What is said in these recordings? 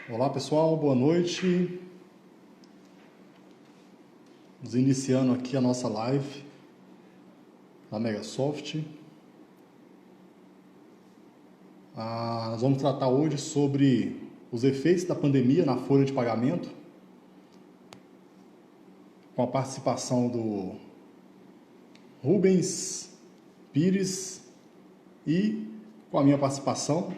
Olá pessoal, boa noite. Vamos iniciando aqui a nossa live da Megasoft. Nós vamos tratar hoje sobre os efeitos da pandemia na folha de pagamento, com a participação do Rubens Pires e com a minha participação.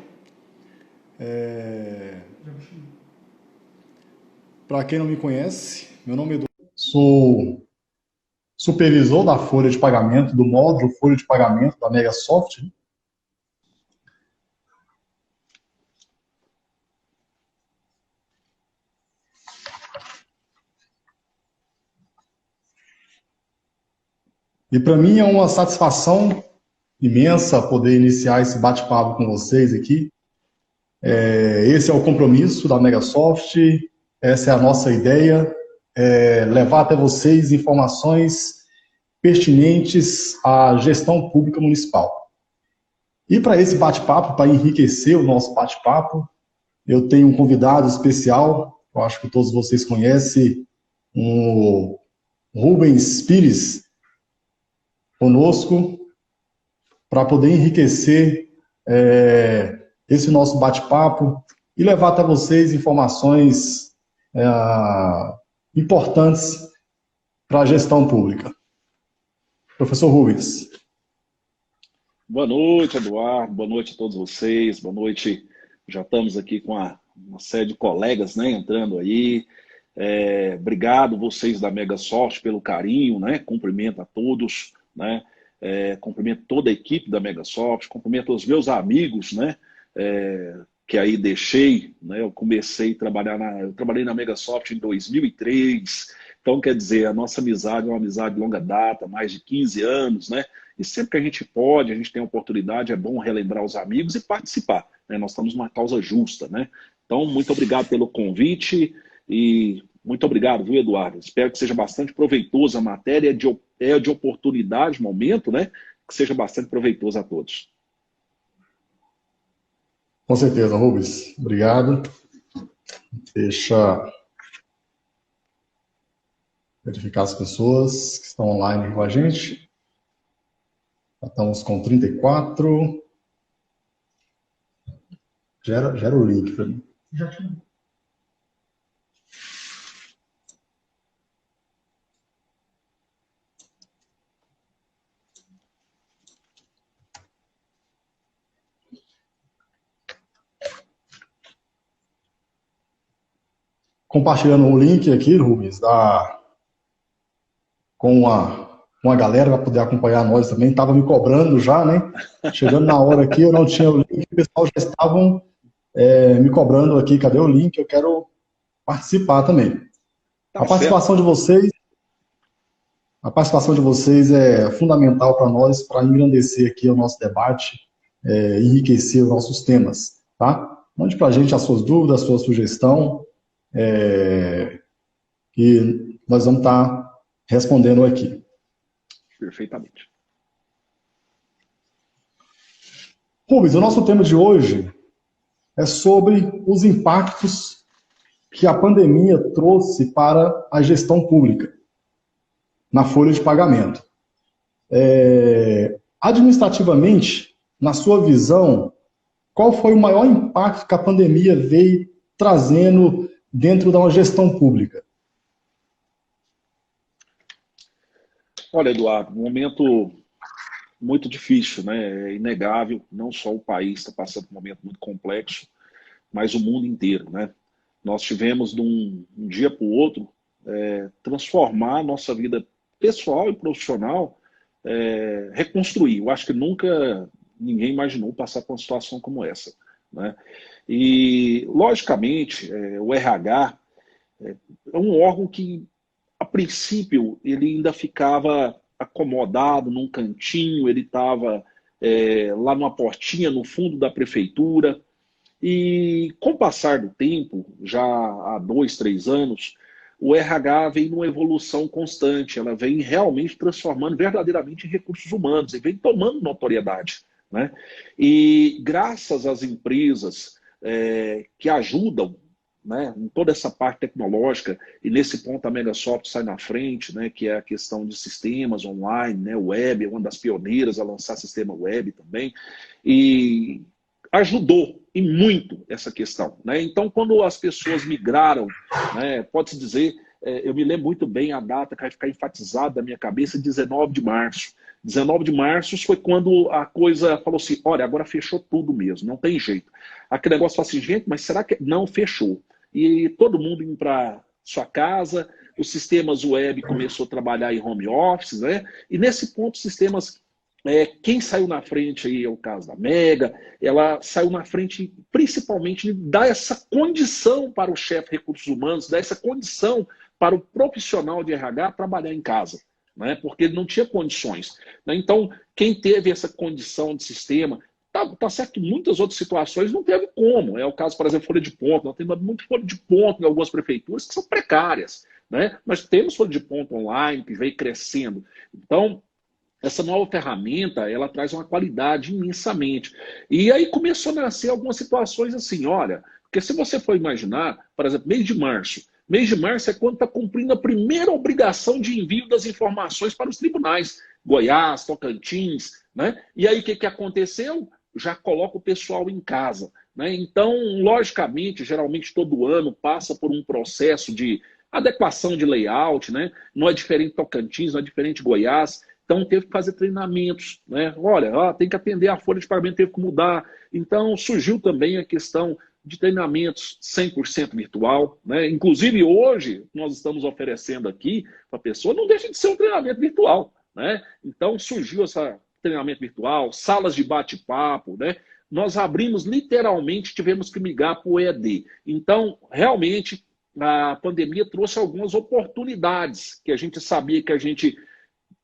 Para quem não me conhece, meu nome é Eduardo, sou supervisor da folha de pagamento, do módulo folha de pagamento da Megasoft. E para mim é uma satisfação imensa poder iniciar esse bate-papo com vocês aqui. Esse é o compromisso da Megasoft, essa é a nossa ideia, levar até vocês informações pertinentes à gestão pública municipal. E para esse bate-papo, para enriquecer o nosso bate-papo, eu tenho um convidado especial, eu acho que todos vocês conhecem, o Rubens Pires, conosco, para poder enriquecer esse nosso bate-papo e levar até vocês informações importantes para a gestão pública. Professor Rubens. Boa noite, Eduardo. Boa noite a todos vocês. Boa noite. Já estamos aqui com uma série de colegas, né, entrando aí. Obrigado vocês da Megasoft pelo carinho, né? Cumprimento a todos, né? Cumprimento toda a equipe da Megasoft, cumprimento os meus amigos, né? Que aí deixei, né? Eu comecei a trabalhar eu trabalhei na Megasoft em 2003. Então, quer dizer, a nossa amizade é uma amizade de longa data, mais de 15 anos, né? E sempre que a gente pode, a gente tem a oportunidade, é bom relembrar os amigos e participar, né? Nós estamos numa causa justa, né? Então, muito obrigado pelo convite e muito obrigado, viu, Eduardo? Espero que seja bastante proveitoso a matéria, é de oportunidade, momento, né? Que seja bastante proveitoso a todos. Com certeza, Rubens. Obrigado. Deixa verificar as pessoas que estão online com a gente. Já estamos com 34. Gera o link para mim. Já tinha. Compartilhando o link aqui, Rubens, com a galera para poder acompanhar nós também. Estava me cobrando já, né? Chegando na hora aqui, eu não tinha o link, o pessoal já estavam me cobrando aqui, cadê o link? Eu quero participar também. Tá A participação de vocês é fundamental para nós, para engrandecer aqui o nosso debate, enriquecer os nossos temas, tá? Mande para a gente as suas dúvidas, a sua sugestão, que nós vamos estar respondendo aqui. Perfeitamente. Rubens, o nosso tema de hoje é sobre os impactos que a pandemia trouxe para a gestão pública na folha de pagamento. Administrativamente, na sua visão, qual foi o maior impacto que a pandemia veio trazendo dentro da gestão pública? Olha, Eduardo, um momento muito difícil, né? É inegável, não só o país está passando por um momento muito complexo, mas o mundo inteiro, né? Nós tivemos de um dia para o outro transformar a nossa vida pessoal e profissional, reconstruir. Eu acho que nunca ninguém imaginou passar por uma situação como essa, né? E, logicamente, o RH é um órgão que, a princípio, ele ainda ficava acomodado num cantinho, ele estava lá numa portinha no fundo da prefeitura. E com o passar do tempo, já há 2, 3 anos, o RH vem numa evolução constante, ela vem realmente transformando verdadeiramente em recursos humanos, e vem tomando notoriedade, né? E graças às empresas que ajudam né, em toda essa parte tecnológica, e nesse ponto a Megasoft sai na frente, né, que é a questão de sistemas online, né, web, é uma das pioneiras a lançar sistema web também, e ajudou e muito essa questão, né? Então, quando as pessoas migraram, né, pode-se dizer, eu me lembro muito bem a data que vai ficar enfatizada na minha cabeça, 19 de março. 19 de março foi quando a coisa falou assim, olha, agora fechou tudo mesmo, não tem jeito. Aquele negócio falou assim, gente, mas será que não fechou? E todo mundo indo para sua casa, os sistemas web começou a trabalhar em home office, né? E nesse ponto, sistemas, quem saiu na frente aí é o caso da Mega, ela saiu na frente principalmente de dar essa condição para o chefe de recursos humanos, dar essa condição para o profissional de RH trabalhar em casa, né? Porque ele não tinha condições, né? Então, quem teve essa condição de sistema, tá certo que muitas outras situações não teve como. É o caso, por exemplo, folha de ponto. Nós temos muito folha de ponto em algumas prefeituras que são precárias, né? Mas temos folha de ponto online que veio crescendo. Então, essa nova ferramenta, ela traz uma qualidade imensamente. E aí começou a nascer algumas situações assim, olha, porque se você for imaginar, por exemplo, mês de março é quando está cumprindo a primeira obrigação de envio das informações para os tribunais. Goiás, Tocantins, né? E aí o que aconteceu? Já coloca o pessoal em casa, né? Então, logicamente, geralmente todo ano passa por um processo de adequação de layout, né? Não é diferente de Tocantins, não é diferente de Goiás. Então, teve que fazer treinamentos, né? Olha, tem que atender a folha de pagamento, teve que mudar. Então, surgiu também a questão de treinamentos 100% virtual, né? Inclusive, hoje, nós estamos oferecendo aqui para a pessoa, não deixa de ser um treinamento virtual, né? Então, surgiu esse treinamento virtual, salas de bate-papo, né? Nós abrimos, literalmente, tivemos que migrar para o EAD. Então, realmente, a pandemia trouxe algumas oportunidades que a gente sabia que a gente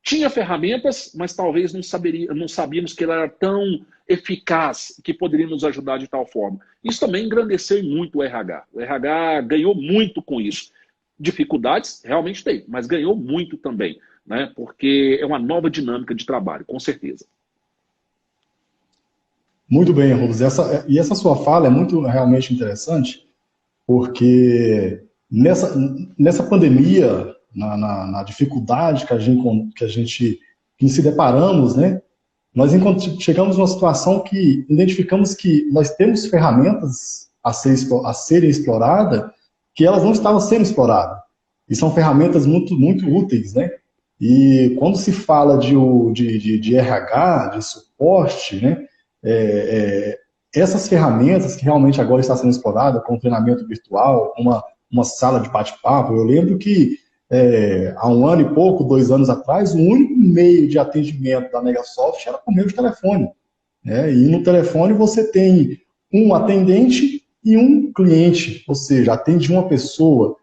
tinha ferramentas, mas talvez não sabíamos que ela era tão eficaz, que poderia nos ajudar de tal forma. Isso também engrandeceu muito o RH. O RH ganhou muito com isso. Dificuldades, realmente tem, mas ganhou muito também, né? Porque é uma nova dinâmica de trabalho, com certeza. Muito bem, Rubens. Essa sua fala é muito realmente interessante, porque nessa pandemia, na dificuldade que se deparamos, né, nós chegamos numa situação que identificamos que nós temos ferramentas a serem exploradas, que elas não estavam sendo exploradas. E são ferramentas muito, muito úteis, né? E quando se fala de RH, de suporte, né, essas ferramentas que realmente agora está sendo explorada, com treinamento virtual, uma sala de bate-papo, eu lembro que há um ano e pouco, 2 anos atrás, o único meio de atendimento da Megasoft era por meio de telefone, né? E no telefone você tem um atendente e um cliente, ou seja, atende uma pessoa.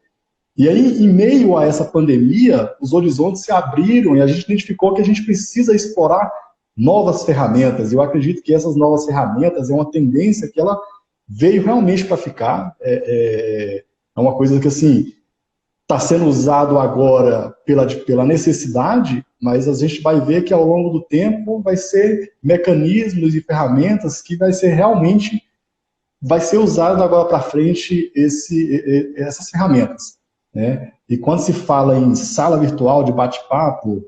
E aí, em meio a essa pandemia, os horizontes se abriram e a gente identificou que a gente precisa explorar novas ferramentas. E eu acredito que essas novas ferramentas é uma tendência que ela veio realmente para ficar. É uma coisa que, assim, está sendo usado agora pela necessidade, mas a gente vai ver que ao longo do tempo vai ser mecanismos e ferramentas que vai ser usado agora para frente essas ferramentas, né? E quando se fala em sala virtual de bate-papo,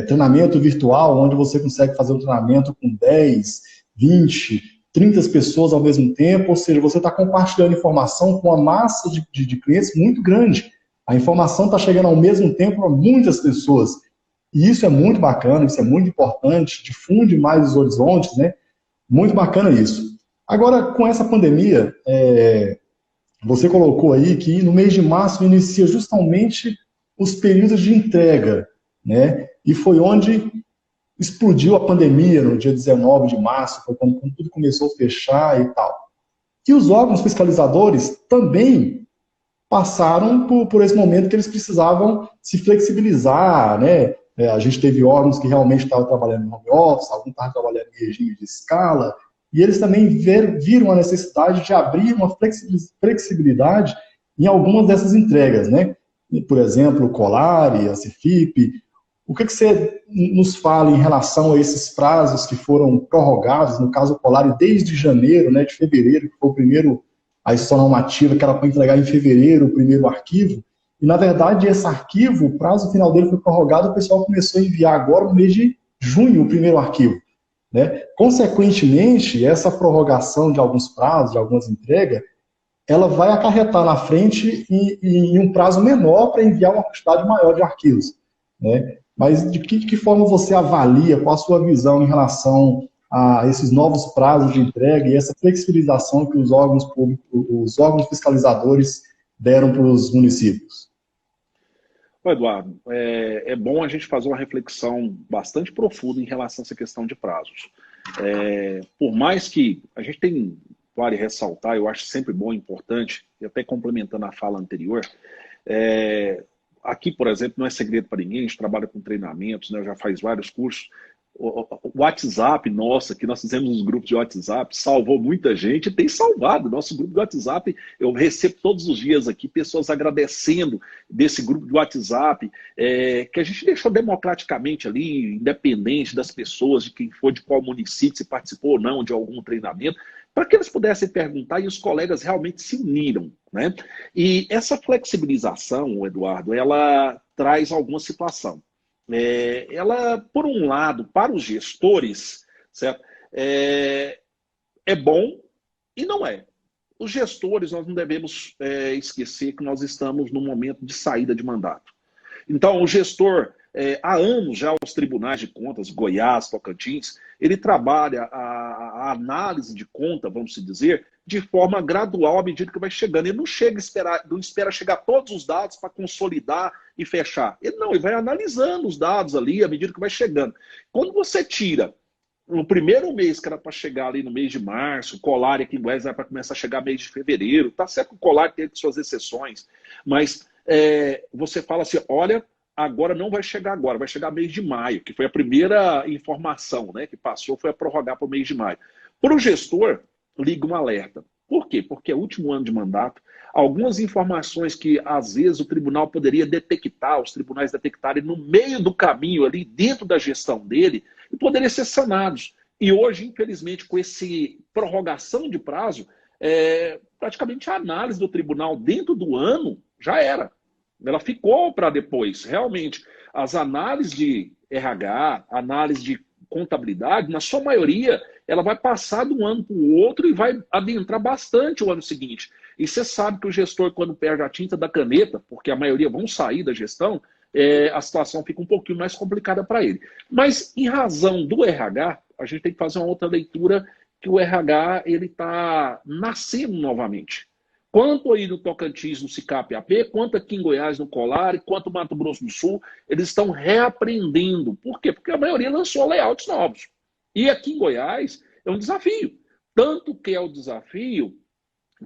treinamento virtual, onde você consegue fazer um treinamento com 10, 20, 30 pessoas ao mesmo tempo, ou seja, você está compartilhando informação com uma massa de clientes muito grande. A informação está chegando ao mesmo tempo a muitas pessoas. E isso é muito bacana, isso é muito importante, difunde mais os horizontes, né? Muito bacana isso. Agora, com essa pandemia, você colocou aí que no mês de março inicia justamente os períodos de entrega, né? E foi onde explodiu a pandemia, no dia 19 de março, foi quando tudo começou a fechar e tal. E os órgãos fiscalizadores também passaram por esse momento que eles precisavam se flexibilizar, né? A gente teve órgãos que realmente estavam trabalhando em home office, alguns estavam trabalhando em regime de escala, e eles também viram a necessidade de abrir uma flexibilidade em algumas dessas entregas, né? Por exemplo, o Colare, a Cefip. O que você nos fala em relação a esses prazos que foram prorrogados, no caso do Colare, desde janeiro, né, de fevereiro, que foi a exceção normativa, que era para entregar em fevereiro o primeiro arquivo, e na verdade esse arquivo, o prazo final dele foi prorrogado, o pessoal começou a enviar agora no mês de junho o primeiro arquivo, né? Consequentemente, essa prorrogação de alguns prazos, de algumas entregas, ela vai acarretar na frente em um prazo menor para enviar uma quantidade maior de arquivos, né? Mas de que forma você avalia, qual a sua visão em relação a esses novos prazos de entrega e essa flexibilização que os órgãos públicos, os órgãos fiscalizadores deram para os municípios? Ô, Eduardo, é bom a gente fazer uma reflexão bastante profunda em relação a essa questão de prazos. Por mais que a gente tem, vale ressaltar, eu acho sempre bom e importante, e até complementando a fala anterior, aqui, por exemplo, não é segredo para ninguém, a gente trabalha com treinamentos, né, já faz vários cursos. O WhatsApp, nossa, que nós fizemos uns grupos de WhatsApp, salvou muita gente, tem salvado. Nosso grupo de WhatsApp, eu recebo todos os dias aqui pessoas agradecendo desse grupo de WhatsApp, que a gente deixou democraticamente ali, independente das pessoas, de quem for, de qual município, se participou ou não de algum treinamento, para que eles pudessem perguntar e os colegas realmente se uniram, né? E essa flexibilização, Eduardo, ela traz alguma situação. Ela, por um lado, para os gestores, certo? É bom e não é. Os gestores, nós não devemos esquecer que nós estamos num momento de saída de mandato. Então, o gestor, há anos já os tribunais de contas, Goiás, Tocantins, ele trabalha a análise de conta, vamos dizer, de forma gradual à medida que vai chegando. Ele não espera chegar todos os dados para consolidar e fechar. Ele vai analisando os dados ali à medida que vai chegando. Quando você tira no primeiro mês, que era para chegar ali no mês de março, o Colar aqui em Goiás vai para começar a chegar mês de fevereiro, tá certo que o Colar tem suas exceções, mas você fala assim, olha, agora não vai chegar agora, vai chegar mês de maio, que foi a primeira informação, né, que passou, foi a prorrogar para o mês de maio. Para o gestor, liga um alerta. Por quê? Porque é o último ano de mandato, algumas informações que às vezes o tribunal poderia detectar, os tribunais detectarem no meio do caminho ali, dentro da gestão dele, e poderiam ser sanados. E hoje, infelizmente, com essa prorrogação de prazo, praticamente a análise do tribunal dentro do ano já era. Ela ficou para depois. Realmente, as análises de RH, análise de contabilidade, na sua maioria, ela vai passar de um ano para o outro e vai adentrar bastante o ano seguinte. E você sabe que o gestor, quando perde a tinta da caneta, porque a maioria vão sair da gestão, a situação fica um pouquinho mais complicada para ele. Mas, em razão do RH, a gente tem que fazer uma outra leitura, que o RH está nascendo novamente. Quanto aí no Tocantins, no CICAP-AP, quanto aqui em Goiás, no Colar, e quanto no Mato Grosso do Sul, eles estão reaprendendo. Por quê? Porque a maioria lançou layouts novos. E aqui em Goiás é um desafio. Tanto que é o desafio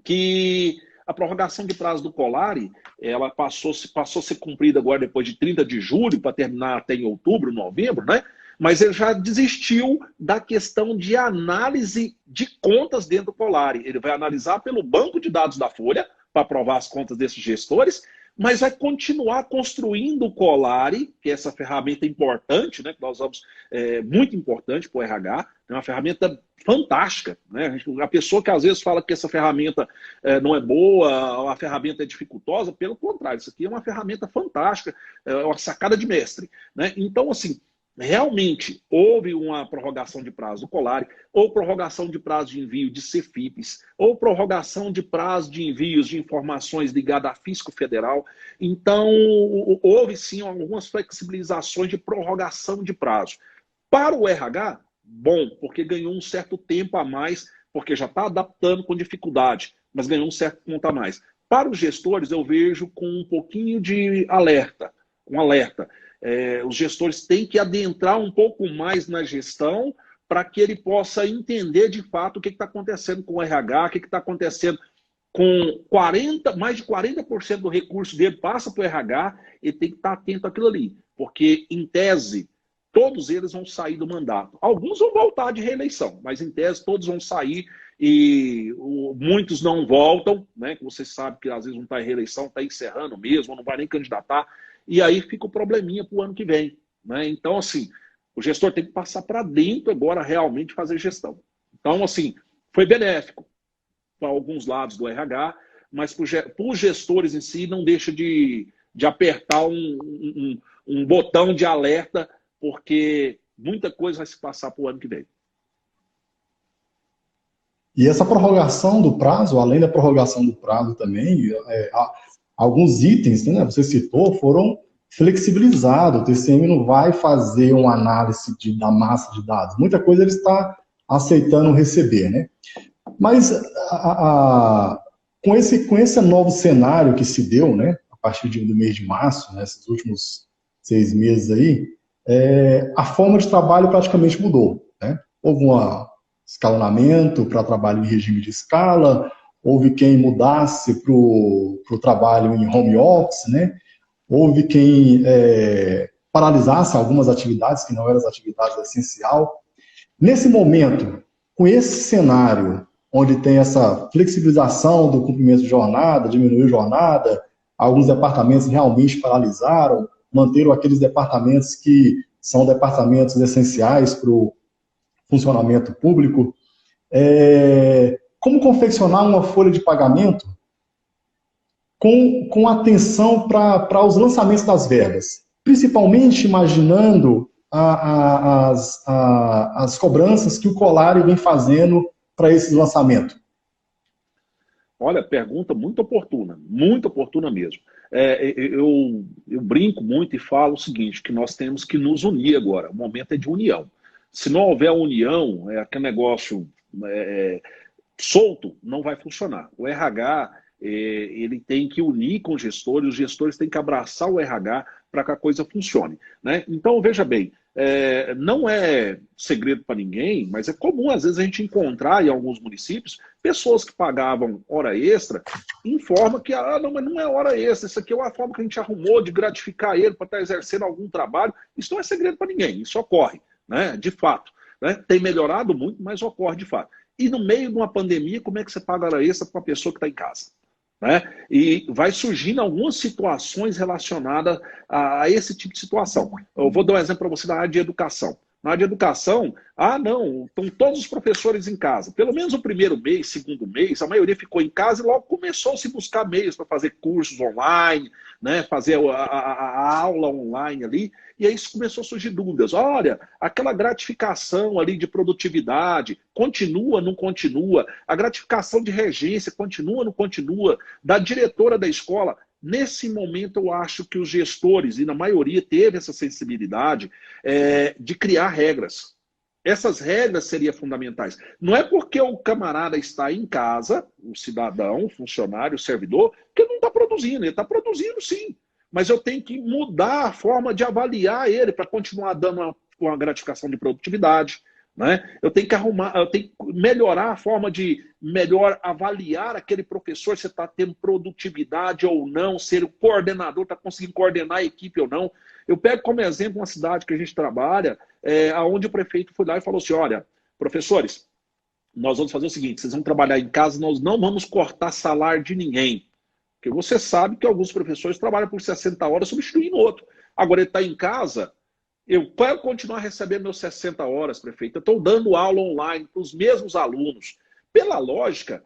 que a prorrogação de prazo do Colari, ela passou a ser cumprida agora depois de 30 de julho, para terminar até em outubro, novembro, né? Mas ele já desistiu da questão de análise de contas dentro do Colari. Ele vai analisar pelo banco de dados da Folha, para aprovar as contas desses gestores, mas vai continuar construindo o Colari, que é essa ferramenta importante, né, que nós vamos, muito importante para o RH, é uma ferramenta fantástica, né? A pessoa que às vezes fala que essa ferramenta não é boa, a ferramenta é dificultosa, pelo contrário, isso aqui é uma ferramenta fantástica, é uma sacada de mestre, né? Então, assim, realmente houve uma prorrogação de prazo do Colari, ou prorrogação de prazo de envio de CFIPs, ou prorrogação de prazo de envios de informações ligadas à Fisco Federal. Então, houve sim algumas flexibilizações de prorrogação de prazo. Para o RH, bom, porque ganhou um certo tempo a mais, porque já está adaptando com dificuldade, mas ganhou um certo ponto a mais. Para os gestores, eu vejo com um pouquinho de alerta, os gestores têm que adentrar um pouco mais na gestão para que ele possa entender de fato o que está acontecendo com o RH, o que está acontecendo com mais de 40% do recurso dele passa para o RH, ele tem que estar atento àquilo ali, porque em tese todos eles vão sair do mandato. Alguns vão voltar de reeleição, mas em tese todos vão sair e muitos não voltam, né? Você sabe que às vezes não está em reeleição, está encerrando mesmo, não vai nem candidatar. E aí fica o probleminha para o ano que vem, né? Então, assim, o gestor tem que passar para dentro agora realmente fazer gestão. Então, assim, foi benéfico. para alguns lados do RH, mas para os gestores em si não deixa de apertar um botão de alerta, porque muita coisa vai se passar para o ano que vem. E essa prorrogação do prazo, além da prorrogação do prazo também, alguns itens, né, você citou, foram flexibilizados. O TCM não vai fazer uma análise da massa de dados. Muita coisa ele está aceitando receber, né? Mas com esse novo cenário que se deu, né, a partir do mês de março, né, esses últimos 6 meses aí, a forma de trabalho praticamente mudou, né? Houve um escalonamento para trabalho em regime de escala, houve quem mudasse para o trabalho em home office, né? Houve quem paralisasse algumas atividades que não eram as atividades essenciais. Nesse momento, com esse cenário, onde tem essa flexibilização do cumprimento de jornada, diminuiu jornada, alguns departamentos realmente paralisaram, manteram aqueles departamentos que são departamentos essenciais para o funcionamento público. Como confeccionar uma folha de pagamento com atenção para os lançamentos das verbas, principalmente imaginando as cobranças que o Colare vem fazendo para esse lançamento? Olha, pergunta muito oportuna mesmo. Eu brinco muito e falo o seguinte, que nós temos que nos unir agora, o momento é de união. Se não houver união, aquele negócio solto, não vai funcionar. O RH, ele tem que unir com os gestores têm que abraçar o RH para que a coisa funcione, né? Então, veja bem, não é segredo para ninguém, mas é comum, às vezes, a gente encontrar em alguns municípios pessoas que pagavam hora extra em forma que, não, mas não é hora extra, isso aqui é uma forma que a gente arrumou de gratificar ele para estar exercendo algum trabalho. Isso não é segredo para ninguém, isso ocorre, né? De fato, né? Tem melhorado muito, mas ocorre de fato. E no meio de uma pandemia, como é que você paga hora extra para uma pessoa que está em casa? Né? E vai surgindo algumas situações relacionadas a esse tipo de situação. Eu vou dar um exemplo para você da área de educação. Na área de educação, não, estão todos os professores em casa. Pelo menos o primeiro mês, segundo mês, a maioria ficou em casa e logo começou a se buscar meios para fazer cursos online, né, fazer a aula online ali, e aí começou a surgir dúvidas. Olha, aquela gratificação ali de produtividade, continua, não continua? A gratificação de regência, continua, não continua? Da diretora da escola. Nesse momento, eu acho que os gestores, e na maioria teve essa sensibilidade, de criar regras. Essas regras seriam fundamentais. Não é porque o camarada está em casa, o cidadão, o funcionário, o servidor, que ele não está produzindo. Ele está produzindo, sim. Mas eu tenho que mudar a forma de avaliar ele para continuar dando uma gratificação de produtividade. Né? Eu tenho que melhorar a forma de melhor avaliar aquele professor, se está tendo produtividade ou não, se o coordenador está conseguindo coordenar a equipe ou não. Eu pego como exemplo uma cidade que a gente trabalha, onde o prefeito foi lá e falou assim, olha, professores, nós vamos fazer o seguinte, vocês vão trabalhar em casa, nós não vamos cortar salário de ninguém. Porque você sabe que alguns professores trabalham por 60 horas substituindo outro. Agora ele está em casa, eu quero continuar recebendo meus 60 horas, prefeito. Eu estou dando aula online para os mesmos alunos. Pela lógica,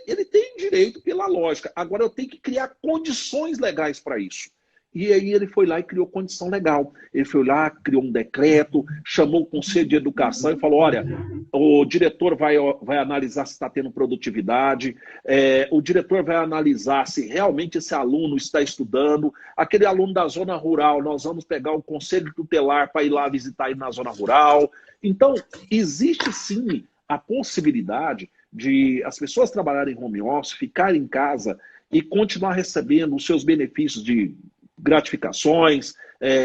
ele tem direito pela lógica. Agora eu tenho que criar condições legais para isso. E aí ele foi lá e criou condição legal. Ele foi lá, criou um decreto, chamou o Conselho de Educação e falou, olha, o diretor vai analisar se está tendo produtividade, o diretor vai analisar se realmente esse aluno está estudando, aquele aluno da zona rural, nós vamos pegar o Conselho Tutelar para ir lá visitar ele na zona rural. Então, existe sim a possibilidade de as pessoas trabalharem em home office, ficarem em casa e continuar recebendo os seus benefícios de gratificações,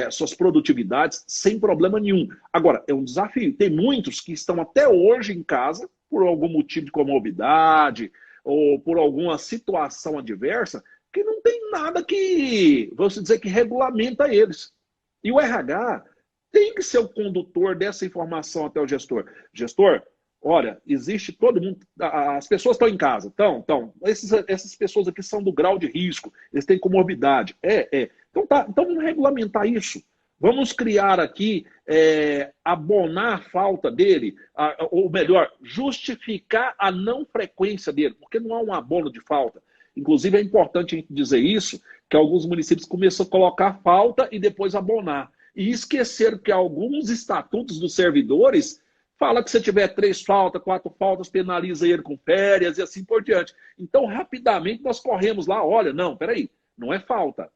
suas produtividades, sem problema nenhum. Agora, é um desafio. Tem muitos que estão até hoje em casa, por algum motivo de comorbidade, ou por alguma situação adversa, que não tem nada que, vamos dizer, que regulamenta eles. E o RH tem que ser o condutor dessa informação até o gestor. Gestor, olha, existe todo mundo, as pessoas estão em casa, essas pessoas aqui são do grau de risco, eles têm comorbidade. Então vamos regulamentar isso. Vamos criar aqui, abonar a falta dele, ou melhor, justificar a não frequência dele, porque não há um abono de falta. Inclusive, é importante a gente dizer isso, que alguns municípios começam a colocar falta e depois abonar. E esqueceram que alguns estatutos dos servidores fala que se tiver 3 faltas, 4 faltas, penaliza ele com férias e assim por diante. Então, rapidamente, nós corremos lá, olha, não, peraí, não é falta.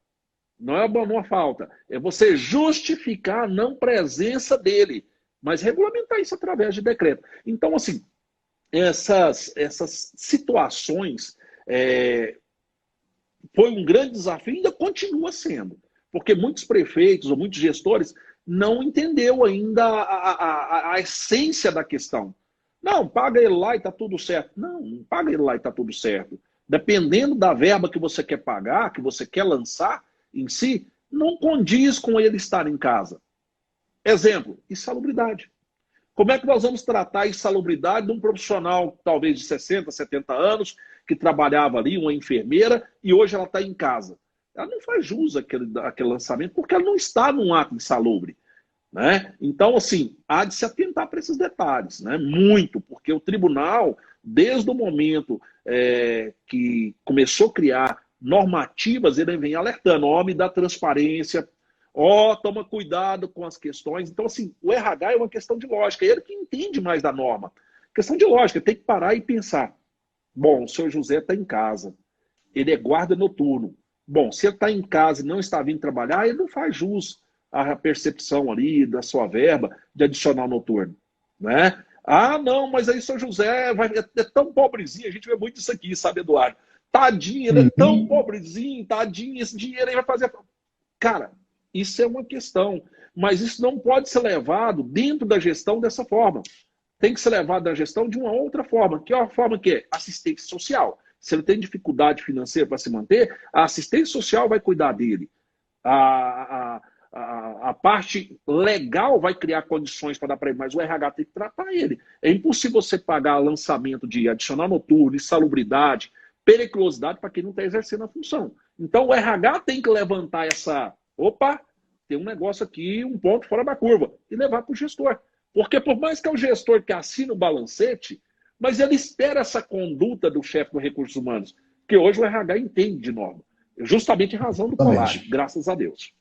Não é uma falta. É você justificar a não presença dele, mas regulamentar isso através de decreto. Então, assim, essas situações foi um grande desafio e ainda continua sendo. Porque muitos prefeitos ou muitos gestores não entendeu ainda a essência da questão. Não, paga ele lá e está tudo certo. Não paga ele lá e está tudo certo. Dependendo da verba que você quer pagar, que você quer lançar em si, não condiz com ele estar em casa. Exemplo, insalubridade. Como é que nós vamos tratar a insalubridade de um profissional, talvez de 60, 70 anos, que trabalhava ali, uma enfermeira, e hoje ela está em casa? Ela não faz jus àquele lançamento, porque ela não está num ato insalubre. Né? Então, assim, há de se atentar para esses detalhes, né? Muito, porque o tribunal, desde o momento que começou a criar normativas, ele vem alertando, homem da transparência, toma cuidado com as questões. Então, assim, o RH é uma questão de lógica, é ele que entende mais da norma. Questão de lógica, tem que parar e pensar. Bom, o senhor José está em casa, ele é guarda noturno. Bom, se ele está em casa e não está vindo trabalhar, ele não faz jus à percepção ali da sua verba de adicional noturno. Né? Ah, não, mas aí o senhor José é tão pobrezinho, a gente vê muito isso aqui, sabe, Eduardo? Tadinho, ele é tão pobrezinho, tadinho, esse dinheiro aí vai fazer... Cara, isso é uma questão, mas isso não pode ser levado dentro da gestão dessa forma. Tem que ser levado da gestão de uma outra forma, que é a forma que é assistência social. Se ele tem dificuldade financeira para se manter, a assistência social vai cuidar dele. A parte legal vai criar condições para dar para ele, mas o RH tem que tratar ele. É impossível você pagar lançamento de adicional noturno, insalubridade, periculosidade para quem não está exercendo a função. Então o RH tem que levantar essa... Opa, tem um negócio aqui, um ponto fora da curva, e levar para o gestor. Porque por mais que é o gestor que assina o balancete, mas ele espera essa conduta do chefe dos recursos humanos, que hoje o RH entende de norma. Justamente em razão do colar, graças a Deus.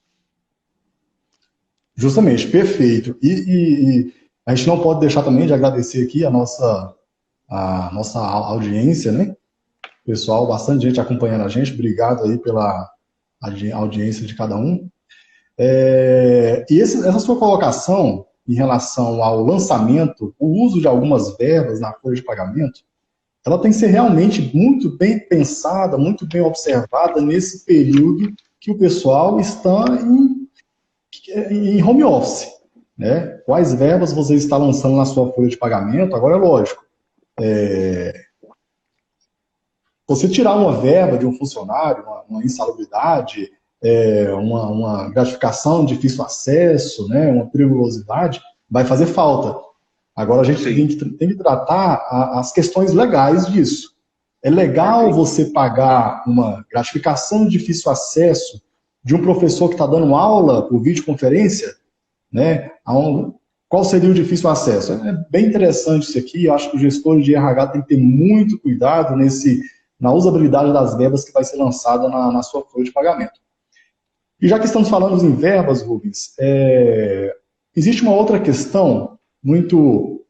Justamente, perfeito. E a gente não pode deixar também de agradecer aqui a nossa audiência, né? Pessoal, bastante gente acompanhando a gente. Obrigado aí pela audiência de cada um. E essa sua colocação em relação ao lançamento, o uso de algumas verbas na folha de pagamento, ela tem que ser realmente muito bem pensada, muito bem observada nesse período que o pessoal está em home office. Né? Quais verbas você está lançando na sua folha de pagamento? Agora, é lógico, você tirar uma verba de um funcionário, uma insalubridade, uma gratificação de difícil acesso, né, uma periculosidade, vai fazer falta. Agora a gente tem que tratar as questões legais disso. É legal você pagar uma gratificação de difícil acesso de um professor que está dando aula por videoconferência, né? Qual seria o difícil acesso? É bem interessante isso aqui. Eu acho que o gestor de RH tem que ter muito cuidado na usabilidade das verbas que vai ser lançada na sua folha de pagamento. E já que estamos falando em verbas, Rubens, existe uma outra questão muito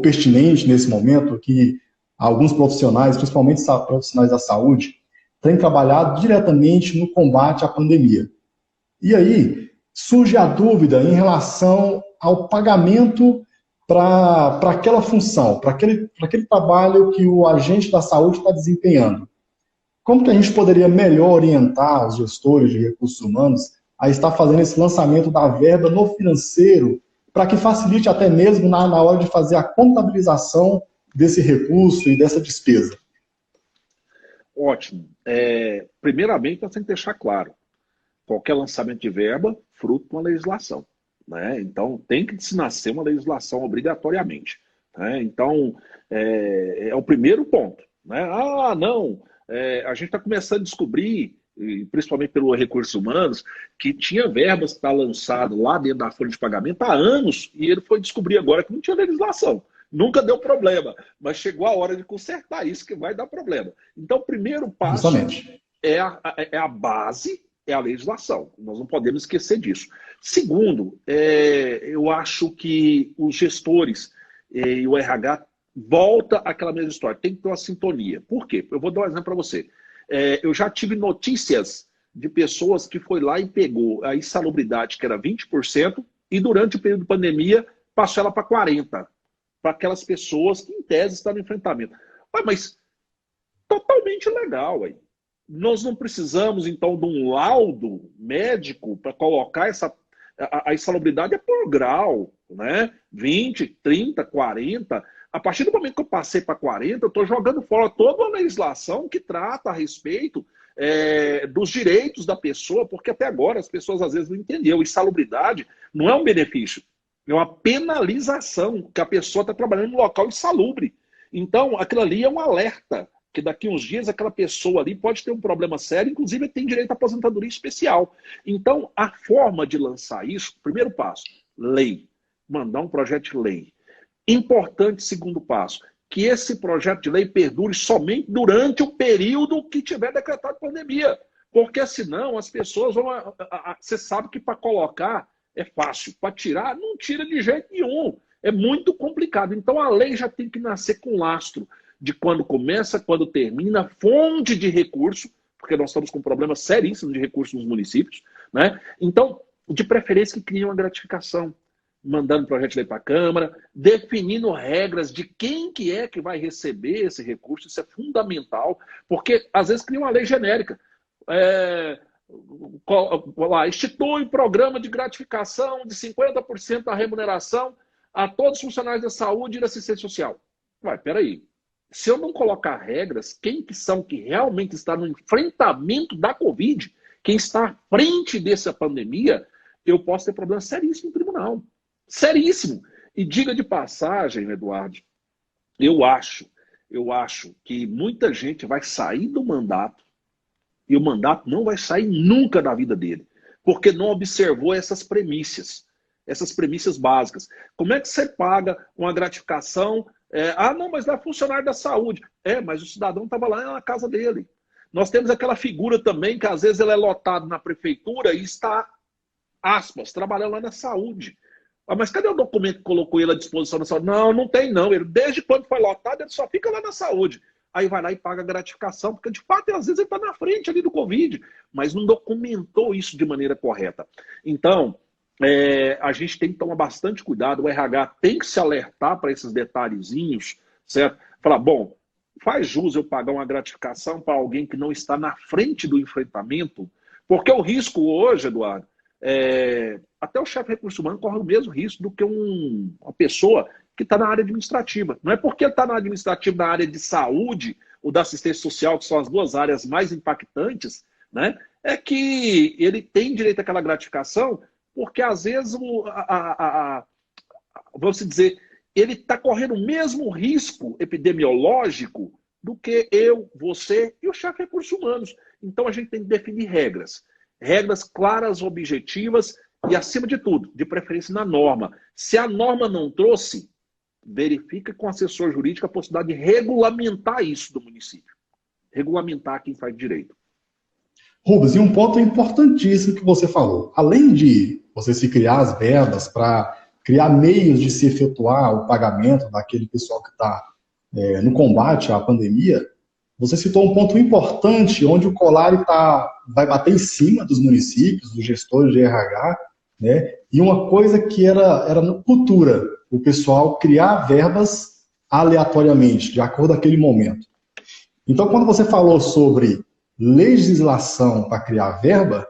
pertinente nesse momento, que alguns profissionais, principalmente profissionais da saúde, têm trabalhado diretamente no combate à pandemia. E aí surge a dúvida em relação ao pagamento para aquela função, para aquele trabalho que o agente da saúde está desempenhando. Como que a gente poderia melhor orientar os gestores de recursos humanos a estar fazendo esse lançamento da verba no financeiro, para que facilite até mesmo na hora de fazer a contabilização desse recurso e dessa despesa? Ótimo. Primeiramente, nós temos que deixar claro, qualquer lançamento de verba, fruto de uma legislação. Né? Então, tem que se nascer uma legislação obrigatoriamente. Né? Então, é o primeiro ponto. Né? Ah, não, a gente está começando a descobrir e principalmente pelo Recursos Humanos, que tinha verbas que está lançado lá dentro da folha de pagamento há anos, e ele foi descobrir agora que não tinha legislação. Nunca deu problema, mas chegou a hora de consertar isso, que vai dar problema. Então, o primeiro passo Justamente. é a base, é a legislação. Nós não podemos esquecer disso. Segundo, eu acho que os gestores e o RH volta àquela mesma história. Tem que ter uma sintonia. Por quê? Eu vou dar um exemplo para você. Eu já tive notícias de pessoas que foi lá e pegou a insalubridade, que era 20%, e durante o período de pandemia passou ela para 40%. Para aquelas pessoas que, em tese, estão no enfrentamento. Mas totalmente legal, aí. Nós não precisamos, então, de um laudo médico para colocar essa... A insalubridade é por grau, né? 20, 30, 40. A partir do momento que eu passei para 40, eu estou jogando fora toda a legislação que trata a respeito dos direitos da pessoa, porque até agora as pessoas às vezes não entenderam. Insalubridade não é um benefício, é uma penalização que a pessoa está trabalhando no local insalubre. Então, aquilo ali é um alerta, que daqui a uns dias aquela pessoa ali pode ter um problema sério, inclusive tem direito à aposentadoria especial. Então, a forma de lançar isso, primeiro passo, lei. Mandar um projeto de lei. Importante segundo passo, que esse projeto de lei perdure somente durante o período que tiver decretado pandemia. Porque senão as pessoas vão... Você sabe que para colocar é fácil, para tirar não tira de jeito nenhum. É muito complicado. Então a lei já tem que nascer com lastro de quando começa, quando termina, fonte de recurso, porque nós estamos com um problema seríssimo de recursos nos municípios, né? Então, de preferência que criem uma gratificação, mandando projeto de lei para a Câmara, definindo regras de quem que é que vai receber esse recurso, isso é fundamental, porque às vezes cria uma lei genérica. Institui programa de gratificação de 50% da remuneração a todos os funcionários da saúde e da assistência social. Peraí. Se eu não colocar regras, quem que são que realmente está no enfrentamento da Covid, quem está à frente dessa pandemia, eu posso ter problema seríssimo no tribunal. Seríssimo. E diga de passagem, Eduardo, eu acho que muita gente vai sair do mandato e o mandato não vai sair nunca da vida dele, porque não observou essas premissas básicas. Como é que você paga uma gratificação? Não, mas não é funcionário da saúde. Mas o cidadão estava lá na casa dele. Nós temos aquela figura também que às vezes ele é lotado na prefeitura e está, aspas, trabalhando lá na saúde. Mas cadê o documento que colocou ele à disposição da saúde? Não tem não. Ele, desde quando foi lotado, ele só fica lá na saúde. Aí vai lá e paga a gratificação, porque de fato, às vezes ele está na frente ali do Covid, mas não documentou isso de maneira correta. Então, a gente tem que tomar bastante cuidado, o RH tem que se alertar para esses detalhezinhos, certo? Falar, bom, faz jus eu pagar uma gratificação para alguém que não está na frente do enfrentamento, porque o risco hoje, Eduardo, até o chefe de recursos humanos corre o mesmo risco do que uma pessoa que está na área administrativa. Não é porque ele está na administrativa, na área de saúde ou da assistência social, que são as duas áreas mais impactantes, né? É que ele tem direito àquela gratificação, porque às vezes, vamos dizer, ele está correndo o mesmo risco epidemiológico do que eu, você e o chefe de recursos humanos. Então a gente tem que definir regras. Regras claras, objetivas e, acima de tudo, de preferência na norma. Se a norma não trouxe, verifica com o assessor jurídico a possibilidade de regulamentar isso do município. Regulamentar quem faz direito. Rubens, e um ponto importantíssimo que você falou. Além de você se criar as verbas para criar meios de se efetuar o pagamento daquele pessoal que está no combate à pandemia, você citou um ponto importante, onde o Colari vai bater em cima dos municípios, dos gestores de RH, né? E uma coisa que era cultura, o pessoal criar verbas aleatoriamente, de acordo com aquele momento. Então, quando você falou sobre legislação para criar verba,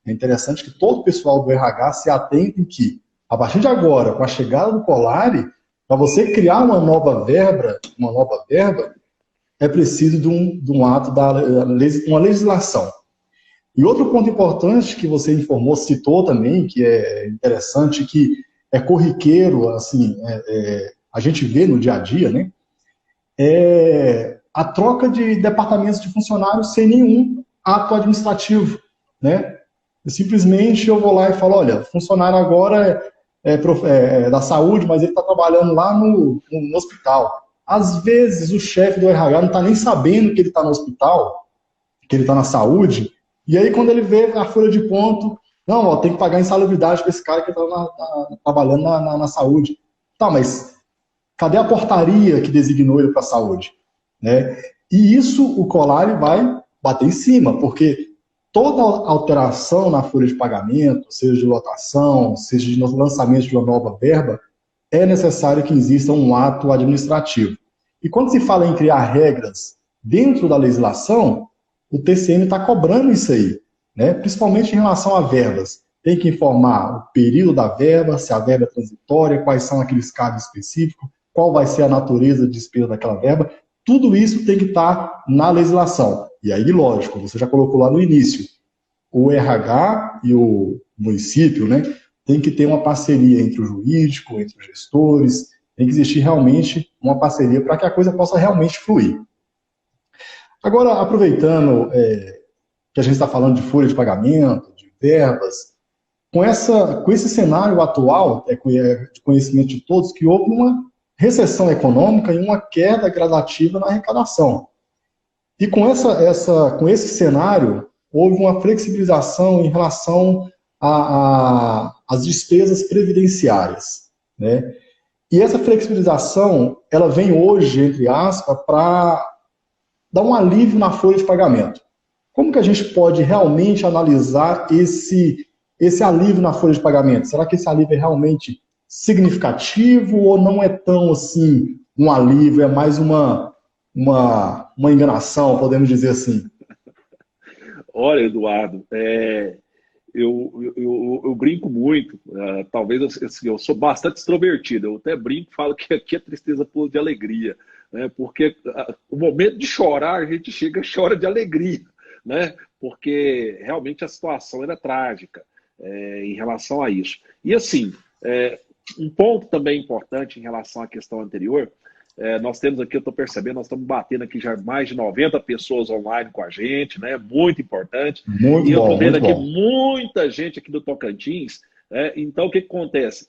é interessante que todo o pessoal do RH se atente que, a partir de agora, com a chegada do Colari, para você criar uma nova verba, é preciso de um ato uma legislação. E outro ponto importante que você informou, citou também, que é interessante, que é corriqueiro, assim, a gente vê no dia a dia, né? A troca de departamentos de funcionários sem nenhum ato administrativo, né? Simplesmente eu vou lá e falo, olha, funcionário agora é da saúde, mas ele está trabalhando lá no hospital. Às vezes o chefe do RH não está nem sabendo que ele está no hospital, que ele está na saúde, e aí quando ele vê a folha de ponto, não, ó, tem que pagar insalubridade para esse cara que está trabalhando na saúde. Tá, mas cadê a portaria que designou ele para a saúde? Né? E isso o Colari vai bater em cima, porque toda alteração na folha de pagamento, seja de lotação, seja de lançamento de uma nova verba, é necessário que exista um ato administrativo. E quando se fala em criar regras dentro da legislação, o TCM está cobrando isso aí, né? Principalmente em relação a verbas. Tem que informar o período da verba, se a verba é transitória, quais são aqueles casos específicos, qual vai ser a natureza de despesa daquela verba. Tudo isso tem que estar na legislação. E aí, lógico, você já colocou lá no início, o RH e o município, né, tem que ter uma parceria entre o jurídico, entre os gestores, tem que existir realmente uma parceria para que a coisa possa realmente fluir. Agora, aproveitando que a gente está falando de folha de pagamento, de verbas, com esse cenário atual, de conhecimento de todos, que houve uma recessão econômica e uma queda gradativa na arrecadação. E com esse cenário, houve uma flexibilização em relação às despesas previdenciárias, né? E essa flexibilização, ela vem hoje, entre aspas, para dar um alívio na folha de pagamento. Como que a gente pode realmente analisar esse alívio na folha de pagamento? Será que esse alívio é realmente significativo ou não é tão assim um alívio, é mais uma enganação, podemos dizer assim? Olha, Eduardo, eu brinco muito, talvez assim, eu sou bastante extrovertido, eu até brinco, falo que aqui é tristeza pula de alegria, né? Porque o momento de chorar, a gente chega e chora de alegria, né? Porque realmente a situação era trágica em relação a isso. E assim, um ponto também importante em relação à questão anterior, nós temos aqui, eu estou percebendo, nós estamos batendo aqui já mais de 90 pessoas online com a gente, né? Muito importante. Muito E eu bom, estou vendo muito aqui bom. muita gente aqui do Tocantins. Então, o que acontece?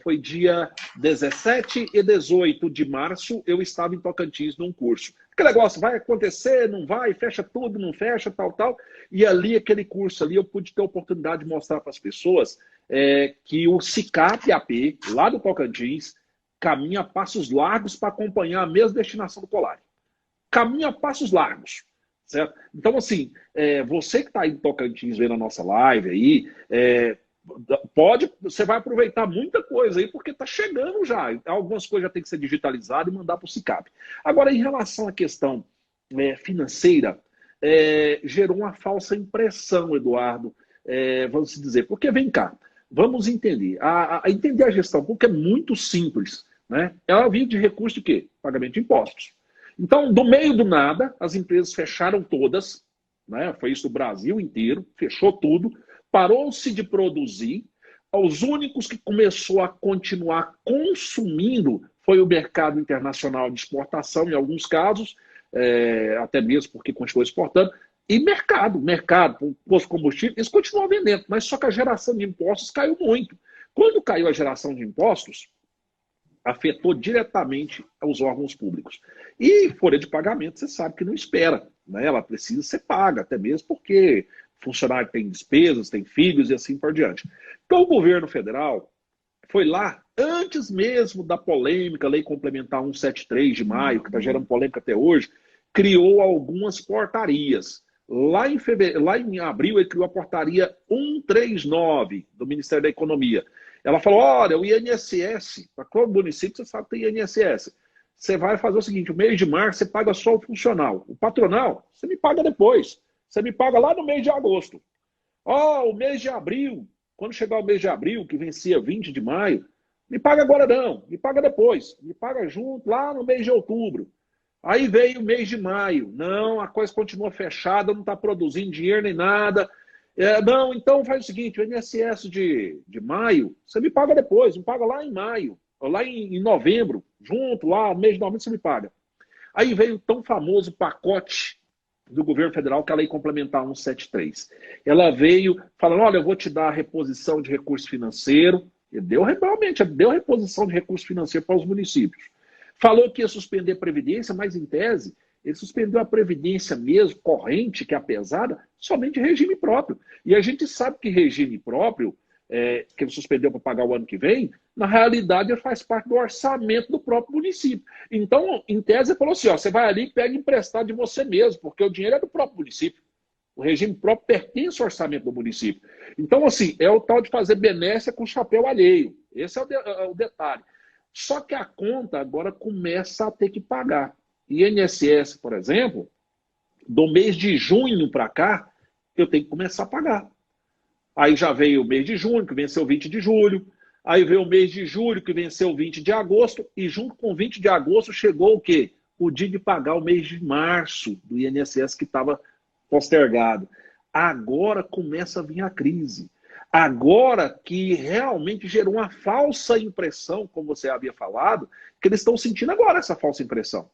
Foi dia 17 e 18 de março, eu estava em Tocantins num curso. Aquele negócio, vai acontecer, não vai, fecha tudo, não fecha, tal. E ali, aquele curso ali, eu pude ter a oportunidade de mostrar para as pessoas que o SICAP AP, lá do Tocantins, caminha a passos largos para acompanhar a mesma destinação do Colari. Caminha a passos largos. Certo? Então, assim, você que está aí em Tocantins vendo a nossa live aí, você vai aproveitar muita coisa aí, porque está chegando já. Algumas coisas já tem que ser digitalizadas e mandar para o SICAP. Agora, em relação à questão financeira, gerou uma falsa impressão, Eduardo, vamos dizer. Porque, vem cá, vamos entender. Entender a gestão pública é muito simples. Né? Ela vive de recurso de quê? Pagamento de impostos. Então, do meio do nada, as empresas fecharam todas, né? Foi isso no Brasil inteiro, fechou tudo, parou-se de produzir. Os únicos que começou a continuar consumindo foi o mercado internacional de exportação, em alguns casos, até mesmo porque continuou exportando, e mercado, posto de combustível, eles continuam vendendo, mas só que a geração de impostos caiu muito. Quando caiu a geração de impostos, afetou diretamente os órgãos públicos. E folha de pagamento, você sabe que não espera, né? Ela precisa ser paga, até mesmo porque funcionário tem despesas, tem filhos e assim por diante. Então o governo federal foi lá, antes mesmo da polêmica, Lei Complementar 173 de maio, que está gerando polêmica até hoje, criou algumas portarias. Lá em abril, ele criou a portaria 139 do Ministério da Economia. Ela falou, olha, o INSS, para todo município você sabe que tem INSS. Você vai fazer o seguinte, o mês de março você paga só o funcional. O patronal, você me paga depois. Você me paga lá no mês de agosto. O mês de abril, quando chegar o mês de abril, que vencia 20 de maio, me paga agora não, me paga depois. Me paga junto, lá no mês de outubro. Aí veio o mês de maio. Não, a coisa continua fechada, não está produzindo dinheiro nem nada. Não, então faz o seguinte, o INSS de maio, você me paga depois, me paga lá em maio, ou lá em novembro, junto, lá no mês de novembro você me paga. Aí veio o tão famoso pacote do governo federal, que é a Lei Complementar 173. Ela veio falando, olha, eu vou te dar a reposição de recurso financeiro, e realmente deu reposição de recurso financeiro para os municípios. Falou que ia suspender a Previdência, mas em tese, ele suspendeu a Previdência mesmo, corrente, que é a pesada, somente regime próprio. E a gente sabe que regime próprio, que ele suspendeu para pagar o ano que vem, na realidade ele faz parte do orçamento do próprio município. Então, em tese, ele falou assim, ó, você vai ali e pega emprestado de você mesmo, porque o dinheiro é do próprio município. O regime próprio pertence ao orçamento do município. Então, assim, é o tal de fazer benécia com chapéu alheio. Esse é o detalhe. Só que a conta agora começa a ter que pagar. INSS, por exemplo, do mês de junho para cá, eu tenho que começar a pagar. Aí já veio o mês de junho, que venceu 20 de julho. Aí veio o mês de julho, que venceu 20 de agosto. E junto com 20 de agosto chegou o quê? O dia de pagar o mês de março do INSS que estava postergado. Agora começa a vir a crise. Agora que realmente gerou uma falsa impressão, como você havia falado, que eles estão sentindo agora essa falsa impressão.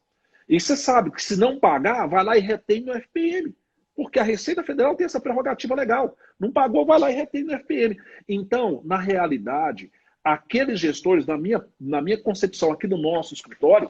E você sabe que se não pagar, vai lá e retém no FPM. Porque a Receita Federal tem essa prerrogativa legal. Não pagou, vai lá e retém no FPM. Então, na realidade, aqueles gestores, na minha concepção aqui no nosso escritório,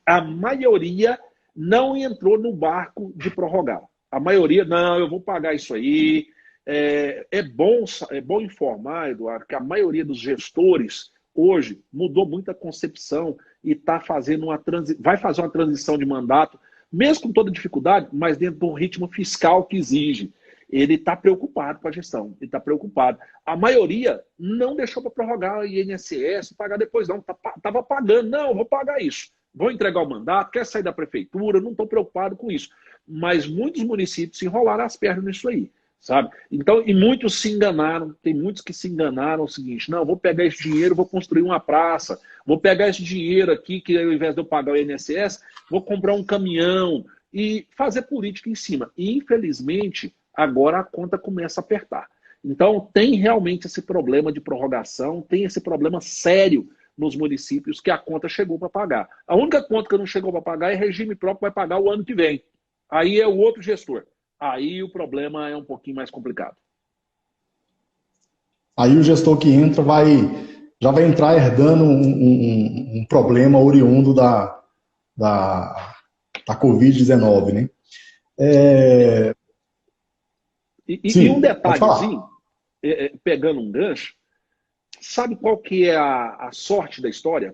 a maioria não entrou no barco de prorrogar. A maioria, não, eu vou pagar isso aí. É bom informar, Eduardo, que a maioria dos gestores hoje mudou muito a concepção e vai fazer uma transição de mandato, mesmo com toda dificuldade, mas dentro de um ritmo fiscal que exige. Ele está preocupado com a gestão, ele está preocupado. A maioria não deixou para prorrogar o INSS, pagar depois não, estava pagando, não, vou pagar isso. Vou entregar o mandato, quer sair da prefeitura, não estou preocupado com isso. Mas muitos municípios se enrolaram as pernas nisso aí, sabe? Então, e muitos se enganaram, tem muitos que se enganaram o seguinte, não, vou pegar esse dinheiro, vou construir uma praça, vou pegar esse dinheiro aqui, que ao invés de eu pagar o INSS, vou comprar um caminhão e fazer política em cima. E, infelizmente, agora a conta começa a apertar. Então, tem realmente esse problema de prorrogação, tem esse problema sério nos municípios que a conta chegou para pagar. A única conta que não chegou para pagar é regime próprio, vai pagar o ano que vem. Aí é o outro gestor. Aí o problema é um pouquinho mais complicado. Aí o gestor que entra já vai entrar herdando um problema oriundo da Covid-19, né? E um detalhezinho, pegando um gancho, sabe qual que é a sorte da história?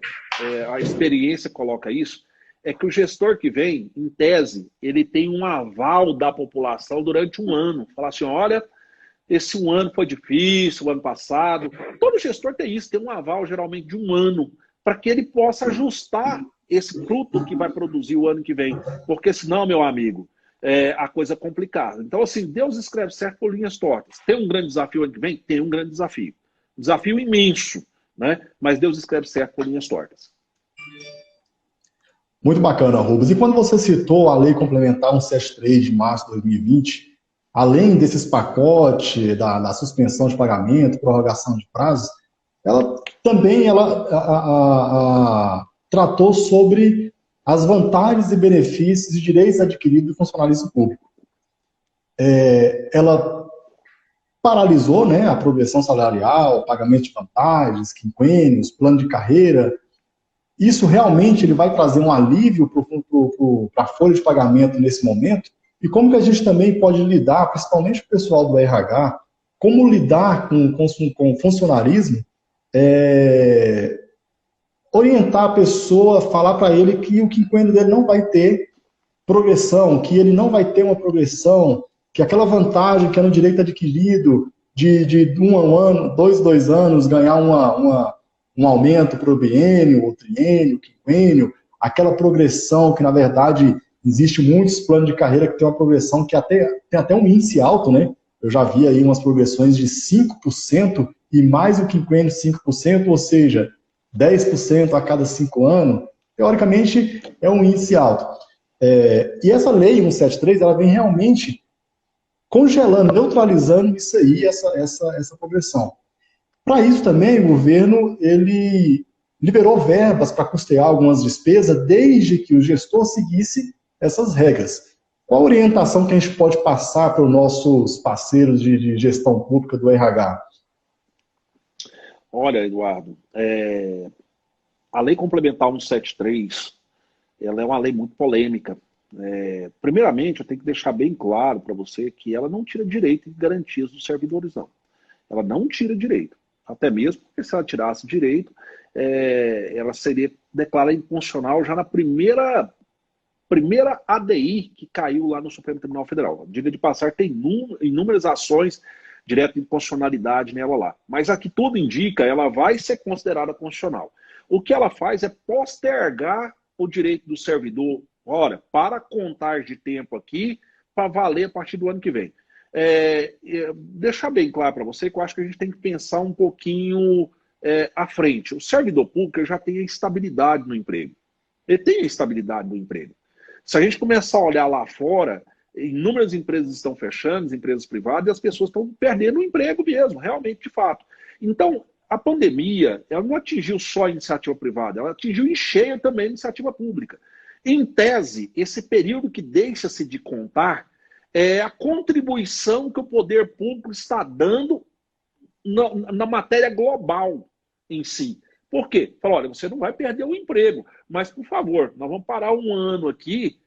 A experiência coloca isso. É que o gestor que vem, em tese, ele tem um aval da população durante um ano. Falar assim, olha, esse um ano foi difícil, o ano passado. Todo gestor tem isso, tem um aval geralmente de um ano, para que ele possa ajustar esse fruto que vai produzir o ano que vem. Porque senão, meu amigo, a coisa é complicada. Então, assim, Deus escreve certo por linhas tortas. Tem um grande desafio ano que vem? Tem um grande desafio. Desafio imenso, né? Mas Deus escreve certo por linhas tortas. Muito bacana, Rubens. E quando você citou a Lei Complementar 173 de março de 2020, além desses pacotes da suspensão de pagamento, prorrogação de prazos, ela também tratou sobre as vantagens e benefícios e direitos adquiridos do funcionalismo público. Ela paralisou, né, a progressão salarial, pagamento de vantagens, quinquênios, plano de carreira. Isso realmente ele vai trazer um alívio para a folha de pagamento nesse momento? E como que a gente também pode lidar, principalmente o pessoal do RH, como lidar com o funcionarismo, orientar a pessoa, falar para ele que o quinquênio dele não vai ter progressão, que ele não vai ter uma progressão, que aquela vantagem que é no direito adquirido de 1 ano, 2 anos, ganhar um aumento para o biênio, o triênio, o quinquênio, aquela progressão que, na verdade, existe muitos planos de carreira que tem uma progressão que tem até um índice alto, né? Eu já vi aí umas progressões de 5% e mais o quinquênio 5%, ou seja, 10% a cada 5 anos. Teoricamente, é um índice alto. E essa lei 173, ela vem realmente congelando, neutralizando isso aí, essa progressão. Para isso também, o governo ele liberou verbas para custear algumas despesas, desde que o gestor seguisse essas regras. Qual a orientação que a gente pode passar para os nossos parceiros de gestão pública do RH? Olha, Eduardo, a Lei Complementar 173, ela é uma lei muito polêmica. Primeiramente, eu tenho que deixar bem claro para você que ela não tira direito e garantias dos servidores, não. Ela não tira direito. Até mesmo porque se ela tirasse direito, ela seria declarada inconstitucional já na primeira ADI que caiu lá no Supremo Tribunal Federal. Diga de passar, tem inúmeras ações direto de inconstitucionalidade nela lá. Mas aqui tudo indica, ela vai ser considerada constitucional. O que ela faz é postergar o direito do servidor, ora, para contar de tempo aqui, para valer a partir do ano que vem. Deixar bem claro para você que eu acho que a gente tem que pensar um pouquinho à frente. O servidor público já tem a estabilidade no emprego. Ele tem a estabilidade no emprego. Se a gente começar a olhar lá fora, inúmeras empresas estão fechando, as empresas privadas, e as pessoas estão perdendo o emprego mesmo, realmente, de fato. Então, a pandemia, ela não atingiu só a iniciativa privada, ela atingiu em cheio também a iniciativa pública. Em tese, esse período que deixa-se de contar é a contribuição que o poder público está dando na matéria global em si. Por quê? Fala, olha, você não vai perder o emprego, mas, por favor, nós vamos parar um ano aqui,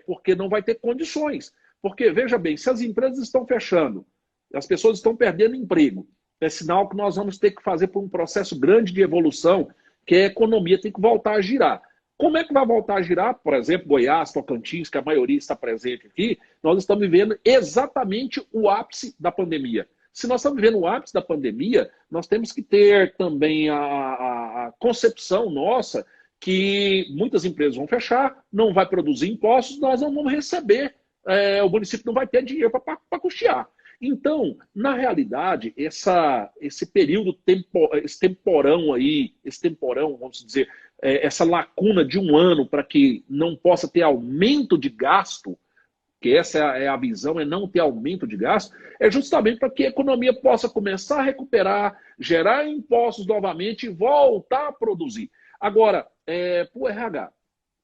porque não vai ter condições. Porque, veja bem, se as empresas estão fechando, as pessoas estão perdendo emprego, é sinal que nós vamos ter que fazer por um processo grande de evolução, que a economia tem que voltar a girar. Como é que vai voltar a girar? Por exemplo, Goiás, Tocantins, que a maioria está presente aqui, nós estamos vivendo exatamente o ápice da pandemia. Se nós estamos vivendo o ápice da pandemia, nós temos que ter também a concepção nossa que muitas empresas vão fechar, não vai produzir impostos, nós não vamos receber, o município não vai ter dinheiro para custear. Então, na realidade, esse período, esse temporão, vamos dizer, essa lacuna de um ano para que não possa ter aumento de gasto, que essa é a visão, é não ter aumento de gasto, é justamente para que a economia possa começar a recuperar, gerar impostos novamente e voltar a produzir. Agora, para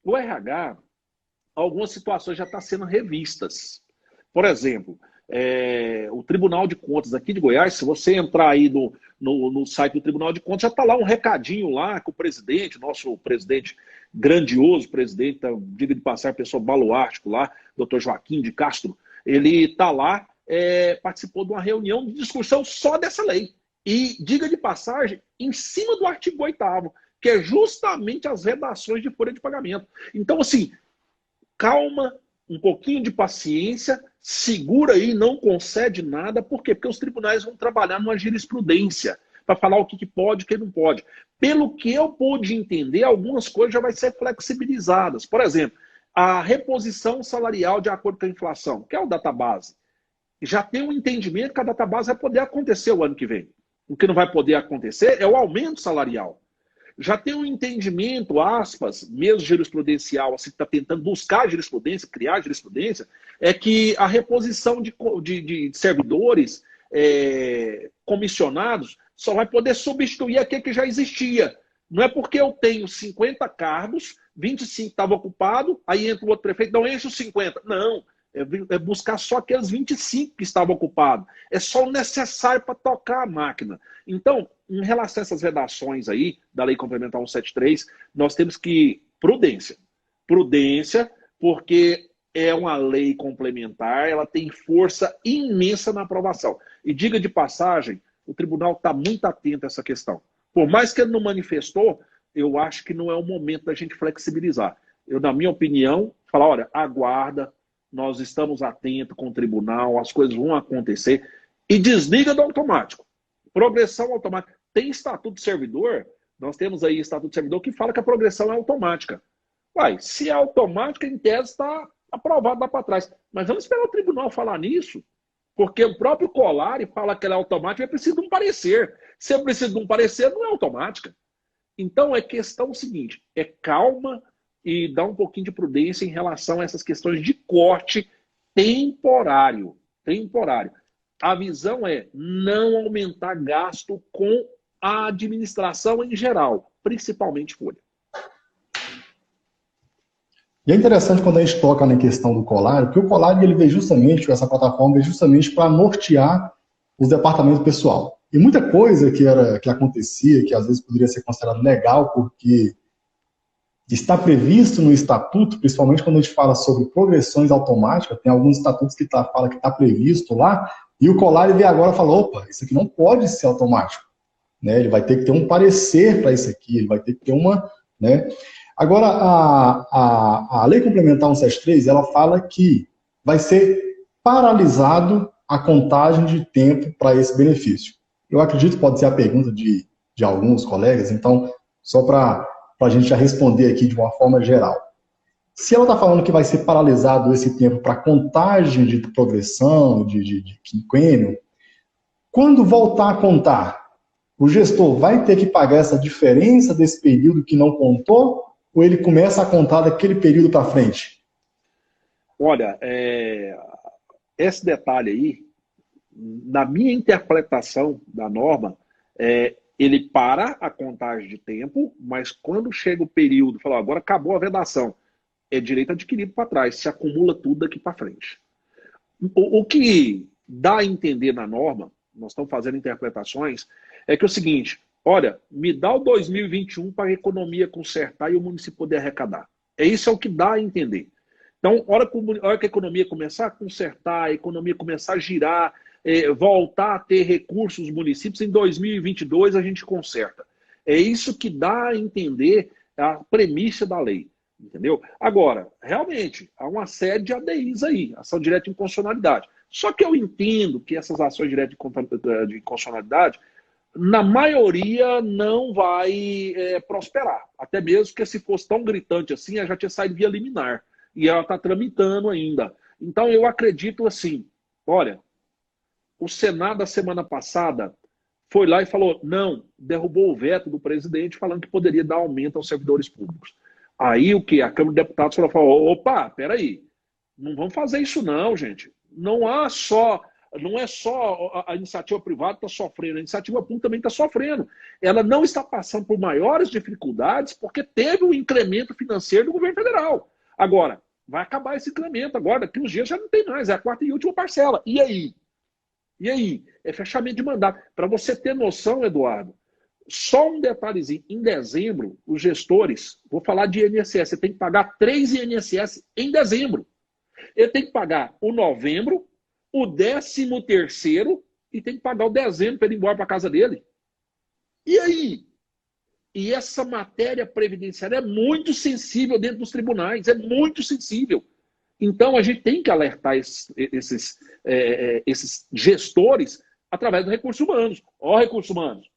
o RH, algumas situações já estão sendo revistas. Por exemplo, o Tribunal de Contas aqui de Goiás, se você entrar aí no site do Tribunal de Contas, já está lá um recadinho lá que o presidente, nosso presidente, grandioso presidente, diga de passar, pessoa baluártico lá, doutor Joaquim de Castro, ele está lá, participou de uma reunião de discussão só dessa lei. E, diga de passagem, em cima do artigo 8º, que é justamente as redações de folha de pagamento. Então, assim, calma, um pouquinho de paciência, segura aí, não concede nada. Por quê? Porque os tribunais vão trabalhar numa jurisprudência para falar o que pode e o que não pode. Pelo que eu pude entender, algumas coisas já vão ser flexibilizadas. Por exemplo, a reposição salarial de acordo com a inflação, que é o database. Já tem um entendimento que a database vai poder acontecer o ano que vem. O que não vai poder acontecer é o aumento salarial. Já tem um entendimento, aspas, mesmo jurisprudencial, assim, que está tentando buscar jurisprudência, criar jurisprudência, é que a reposição de servidores comissionados só vai poder substituir aquele que já existia. Não é porque eu tenho 50 cargos, 25 estavam ocupados, aí entra o outro prefeito, não enche os 50. Não, é buscar só aqueles 25 que estavam ocupados. É só o necessário para tocar a máquina. Então, em relação a essas redações aí, da Lei Complementar 173, nós temos que prudência. Prudência, porque é uma lei complementar, ela tem força imensa na aprovação. E diga de passagem, o tribunal está muito atento a essa questão. Por mais que ele não manifestou, eu acho que não é o momento da gente flexibilizar. Eu, na minha opinião, falar, olha, aguarda, nós estamos atentos com o tribunal, as coisas vão acontecer, e desliga do automático. Progressão automática. Tem estatuto de servidor, nós temos aí estatuto de servidor que fala que a progressão é automática. Uai, se é automática, em tese está aprovado lá para trás. Mas vamos esperar o tribunal falar nisso, porque o próprio Colari fala que ela é automática e é preciso de um parecer. Se é preciso de um parecer, não é automática. Então, é questão seguinte, é calma e dar um pouquinho de prudência em relação a essas questões de corte temporário. Temporário. A visão é não aumentar gasto com a administração em geral, principalmente folha. E é interessante quando a gente toca na questão do Colab, porque o Colab ele veio justamente, essa plataforma veio justamente para nortear os departamentos pessoal. E muita coisa que acontecia, que às vezes poderia ser considerado legal, porque está previsto no estatuto, principalmente quando a gente fala sobre progressões automáticas, tem alguns estatutos que fala que está previsto lá, e o Colab veio agora e falou, opa, isso aqui não pode ser automático. Né? Ele vai ter que ter um parecer para isso aqui, ele vai ter que ter uma... Né? Agora, a Lei Complementar 173, ela fala que vai ser paralisado a contagem de tempo para esse benefício. Eu acredito que pode ser a pergunta de alguns colegas, então, só para a gente já responder aqui de uma forma geral. Se ela está falando que vai ser paralisado esse tempo para contagem de progressão, de quinquênio, quando voltar a contar, o gestor vai ter que pagar essa diferença desse período que não contou, ou ele começa a contar daquele período para frente? Olha, esse detalhe aí, na minha interpretação da norma, ele para a contagem de tempo, mas quando chega o período, fala, agora acabou a vedação, é direito adquirido para trás, se acumula tudo daqui para frente. O que dá a entender na norma, nós estamos fazendo interpretações, é que é o seguinte, olha, me dá o 2021 para a economia consertar e o município poder arrecadar. Isso é o que dá a entender. Então, hora que a economia começar a consertar, a economia começar a girar, voltar a ter recursos nos municípios, em 2022 a gente conserta. É isso que dá a entender a premissa da lei. Entendeu? Agora, realmente, há uma série de ADIs aí, ação direta de inconstitucionalidade. Só que eu entendo que essas ações diretas de inconstitucionalidade, na maioria, não vai prosperar. Até mesmo porque se fosse tão gritante assim, ela já tinha saído via liminar. E ela está tramitando ainda. Então, eu acredito assim, olha, o Senado, a semana passada, foi lá e falou, não, derrubou o veto do presidente falando que poderia dar aumento aos servidores públicos. Aí o que? A Câmara de Deputados falou, opa, peraí, não vamos fazer isso não, gente. Não é só a iniciativa privada que está sofrendo, a iniciativa pública também está sofrendo. Ela não está passando por maiores dificuldades porque teve um incremento financeiro do governo federal. Agora, vai acabar esse incremento agora, daqui uns dias já não tem mais, é a quarta e última parcela. E aí? E aí? É fechamento de mandato. Para você ter noção, Eduardo, só um detalhezinho, em dezembro, os gestores, vou falar de INSS, você tem que pagar 3 INSS em dezembro. Ele tem que pagar o novembro, o 13º e tem que pagar o dezembro para ele ir embora para a casa dele. E aí? E essa matéria previdenciária é muito sensível dentro dos tribunais, é muito sensível. Então a gente tem que alertar esses gestores através dos recursos humanos. Ó, recursos humanos,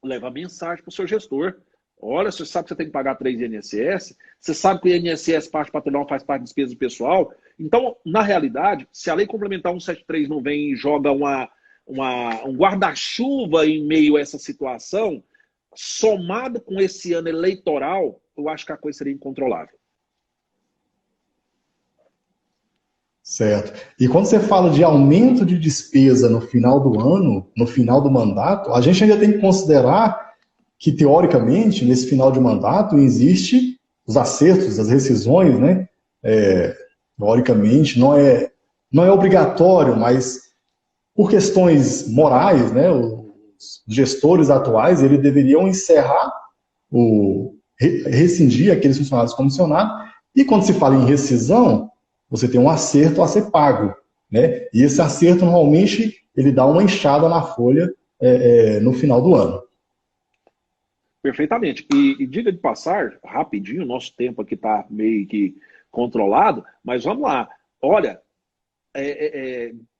leva a mensagem para o seu gestor. Olha, você sabe que você tem que pagar 3 INSS, você sabe que o INSS parte patronal faz parte de despesa pessoal. Então, na realidade, se a Lei Complementar 173 não vem e joga um guarda-chuva em meio a essa situação, somado com esse ano eleitoral, eu acho que a coisa seria incontrolável. Certo. E quando você fala de aumento de despesa no final do ano, no final do mandato, a gente ainda tem que considerar que, teoricamente, nesse final de mandato, existe os acertos, as rescisões, né? Teoricamente, não é obrigatório, mas por questões morais, né? Os gestores atuais, eles deveriam encerrar, rescindir aqueles funcionários comissionados, e quando se fala em rescisão, você tem um acerto a ser pago, né? E esse acerto, normalmente, ele dá uma enxada na folha no final do ano. Perfeitamente. E diga de passar, rapidinho, o nosso tempo aqui está meio que controlado, mas vamos lá. Olha,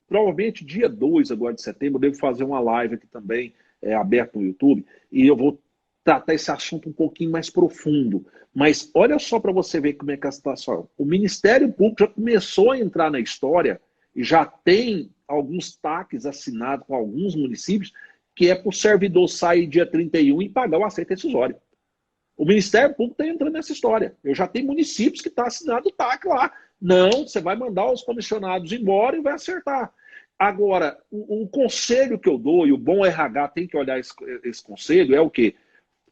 provavelmente dia 2 agora de setembro, eu devo fazer uma live aqui também, aberta no YouTube, e eu vou tratar esse assunto um pouquinho mais profundo. Mas olha só para você ver como é que é a situação. O Ministério Público já começou a entrar na história e já tem alguns TACs assinados com alguns municípios que é para o servidor sair dia 31 e pagar o acerto rescisório. O Ministério Público está entrando nessa história. Eu já tenho municípios que estão assinando o TAC lá. Não, você vai mandar os comissionados embora e vai acertar. Agora, o conselho que eu dou, e o bom RH tem que olhar esse conselho, é o quê?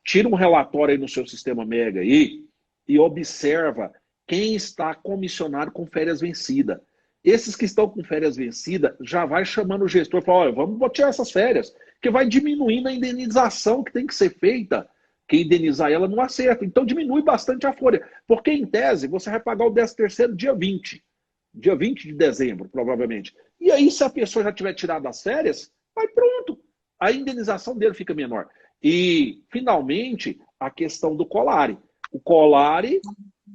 Tira um relatório aí no seu sistema Mega aí e observa quem está comissionado com férias vencidas. Esses que estão com férias vencidas já vai chamando o gestor e fala, olha, vamos tirar essas férias, que vai diminuindo a indenização que tem que ser feita. Quem indenizar ela não acerta. Então diminui bastante a folha. Porque, em tese, você vai pagar o 13º dia 20. Dia 20 de dezembro, provavelmente. E aí, se a pessoa já tiver tirado as férias, vai pronto. A indenização dele fica menor. E, finalmente, a questão do Colare. O Colare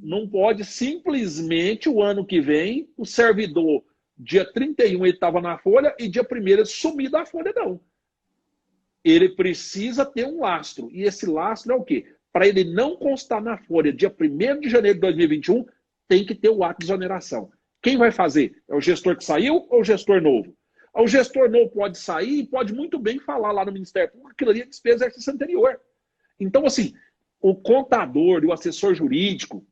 não pode simplesmente, o ano que vem, o servidor, dia 31 ele estava na folha e dia 1º ele sumir da folha, não. Ele precisa ter um lastro. E esse lastro é o quê? Para ele não constar na folha dia 1º de janeiro de 2021, tem que ter o ato de exoneração. Quem vai fazer? É o gestor que saiu ou o gestor novo? O gestor novo pode sair e pode muito bem falar lá no Ministério Público que aquilo ali é despesa do exercício anterior. Então, assim, o contador e o assessor jurídico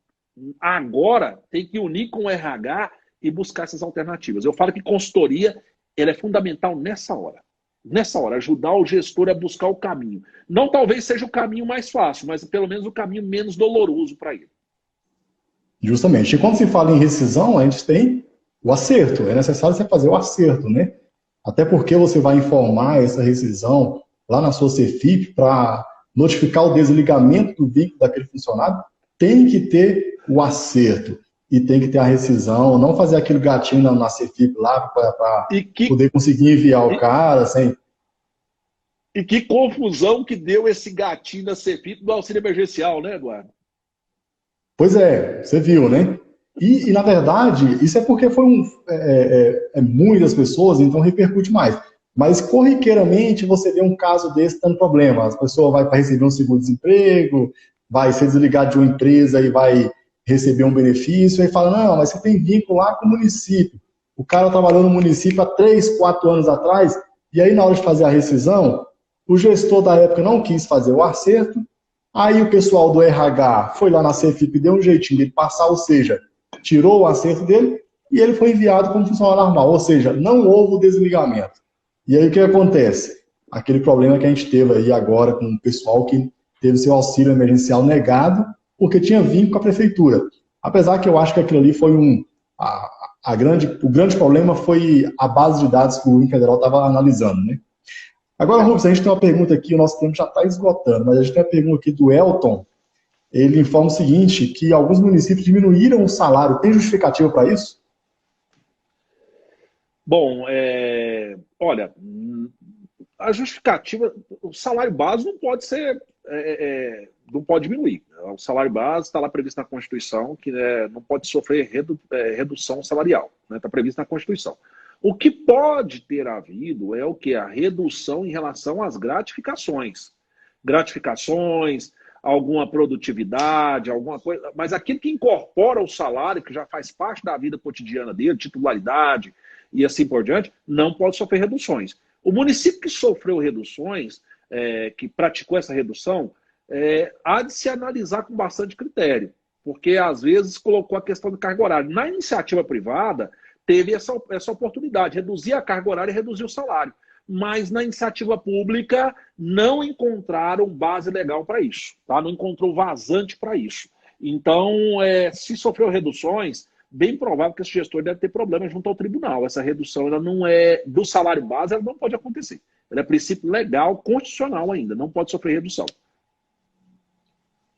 agora tem que unir com o RH e buscar essas alternativas. Eu falo que consultoria ela é fundamental nessa hora. Nessa hora, ajudar o gestor a buscar o caminho. Não talvez seja o caminho mais fácil, mas pelo menos o caminho menos doloroso para ele. Justamente. E quando se fala em rescisão, a gente tem o acerto. É necessário você fazer o acerto, né? Até porque você vai informar essa rescisão lá na sua CEFIP para notificar o desligamento do vínculo daquele funcionário. Tem que ter o acerto e tem que ter a rescisão. Não fazer aquele gatinho na CEFIP lá para poder conseguir enviar o cara sem... E que confusão que deu esse gatinho na CEFIP do auxílio emergencial, né, Eduardo? Pois é, você viu, né? E na verdade, isso é porque foi muitas pessoas, então repercute mais. Mas, corriqueiramente, você vê um caso desse dando problema. A pessoa vai para receber um seguro-desemprego, vai ser desligado de uma empresa e vai receber um benefício, aí fala, não, mas você tem vínculo lá com o município. O cara trabalhou no município há 3, 4 anos atrás, e aí na hora de fazer a rescisão, o gestor da época não quis fazer o acerto, aí o pessoal do RH foi lá na CEFIP e deu um jeitinho de passar, ou seja, tirou o acerto dele e ele foi enviado como funcionário normal, ou seja, não houve o desligamento. E aí o que acontece? Aquele problema que a gente teve aí agora com o pessoal que teve seu auxílio emergencial negado porque tinha vínculo com a prefeitura. Apesar que eu acho que aquilo ali foi o grande problema foi a base de dados que o INPE Federal estava analisando, né? Agora, Rubens, a gente tem uma pergunta aqui, o nosso tempo já está esgotando, mas a gente tem uma pergunta aqui do Elton. Ele informa o seguinte, que alguns municípios diminuíram o salário. Tem justificativa para isso? Bom, olha, a justificativa, o salário base não pode ser, não pode diminuir. O salário base está lá previsto na Constituição, que não pode sofrer redução salarial, né? Está previsto na Constituição. O que pode ter havido é o que? A redução em relação às gratificações. Gratificações, alguma produtividade, alguma coisa, mas aquilo que incorpora o salário, que já faz parte da vida cotidiana dele, titularidade e assim por diante, não pode sofrer reduções. O município que sofreu reduções, que praticou essa redução, há de se analisar com bastante critério, porque às vezes colocou a questão do carga horária. Na iniciativa privada, teve essa oportunidade, reduzir a carga horária e reduzir o salário. Mas na iniciativa pública não encontraram base legal para isso, tá? Não encontrou vazante para isso. Então, se sofreu reduções, bem provável que esse gestor deve ter problema junto ao tribunal. Essa redução ela não é do salário base, ela não pode acontecer. Ela é princípio legal, constitucional ainda, não pode sofrer redução.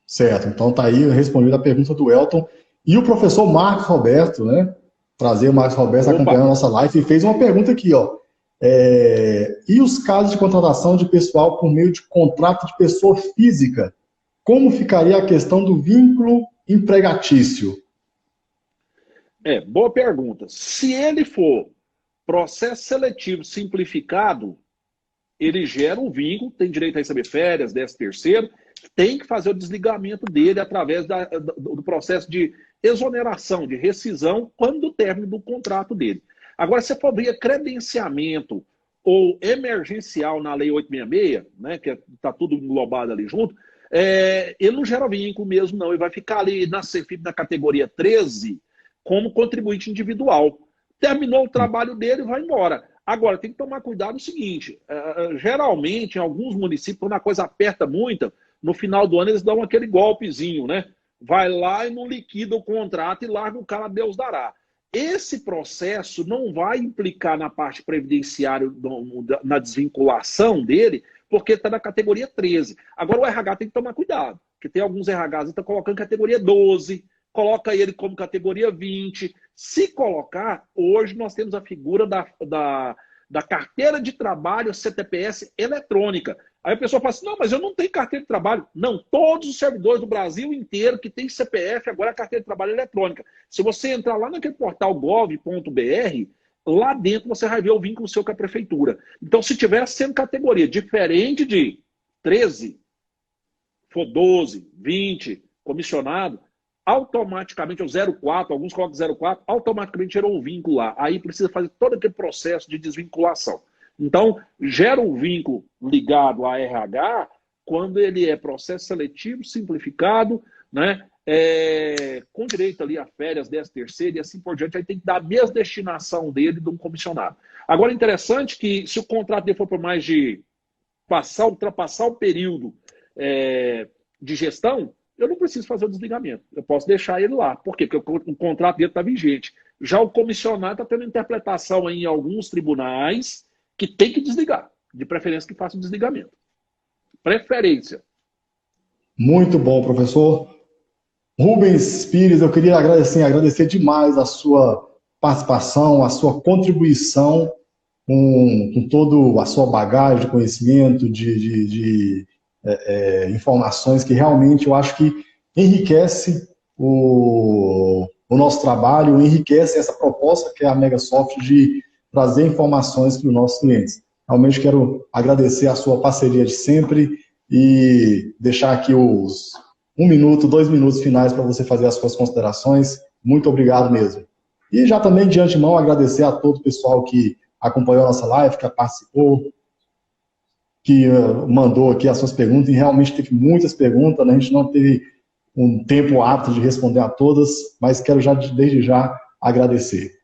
Certo, então tá aí respondendo a pergunta do Elton. E o professor Marcos Roberto, né? Trazer o Marcos Roberto acompanhando a nossa live e fez uma pergunta aqui, ó. E os casos de contratação de pessoal por meio de contrato de pessoa física? Como ficaria a questão do vínculo empregatício? Boa pergunta. Se ele for processo seletivo simplificado, ele gera um vínculo, tem direito a receber férias, 13º, tem que fazer o desligamento dele através do processo de exoneração, de rescisão, quando do término do contrato dele. Agora, se for via credenciamento ou emergencial na Lei 866, né, que está tudo englobado ali junto, ele não gera vínculo mesmo, não. Ele vai ficar ali na CEFIP, na categoria 13, como contribuinte individual. Terminou o trabalho dele e vai embora. Agora, tem que tomar cuidado o seguinte, geralmente, em alguns municípios, quando a coisa aperta muito, no final do ano eles dão aquele golpezinho, né? vai lá e não liquida o contrato e larga o cara a Deus dará. Esse processo não vai implicar na parte previdenciária, na desvinculação dele, porque está na categoria 13. Agora o RH tem que tomar cuidado, porque tem alguns RHs que estão colocando categoria 12, coloca ele como categoria 20. Se colocar, hoje nós temos a figura da carteira de trabalho CTPS eletrônica. Aí a pessoa fala assim, não, mas eu não tenho carteira de trabalho. Não, todos os servidores do Brasil inteiro que tem CPF, agora é carteira de trabalho eletrônica. Se você entrar lá naquele portal gov.br, lá dentro você vai ver o vínculo seu com a prefeitura. Então, se tiver sendo categoria diferente de 13, for 12, 20, comissionado, automaticamente, o 04, alguns colocam 04, automaticamente gerou um vínculo lá. Aí precisa fazer todo aquele processo de desvinculação. Então, gera um vínculo ligado a RH quando ele é processo seletivo, simplificado, né? Com direito ali a férias, 13º e assim por diante, aí tem que dar a mesma destinação dele de um comissionado. Agora, interessante que se o contrato dele for por mais de ultrapassar o período de gestão, eu não preciso fazer o desligamento. Eu posso deixar ele lá. Por quê? Porque o contrato dele está vigente. Já o comissionado está tendo interpretação em alguns tribunais que tem que desligar. De preferência que faça o desligamento. Preferência. Muito bom, professor. Rubens Pires, eu queria agradecer demais a sua participação, a sua contribuição com toda a sua bagagem de conhecimento, de informações que realmente eu acho que enriquece o nosso trabalho, enriquece essa proposta que é a Megasoft de trazer informações para os nossos clientes. Realmente quero agradecer a sua parceria de sempre e deixar aqui os 1 minuto, 2 minutos finais para você fazer as suas considerações. Muito obrigado mesmo. E já também, de antemão, agradecer a todo o pessoal que acompanhou a nossa live, que participou, que mandou aqui as suas perguntas, e realmente teve muitas perguntas, né? A gente não teve um tempo apto de responder a todas, mas quero desde já agradecer.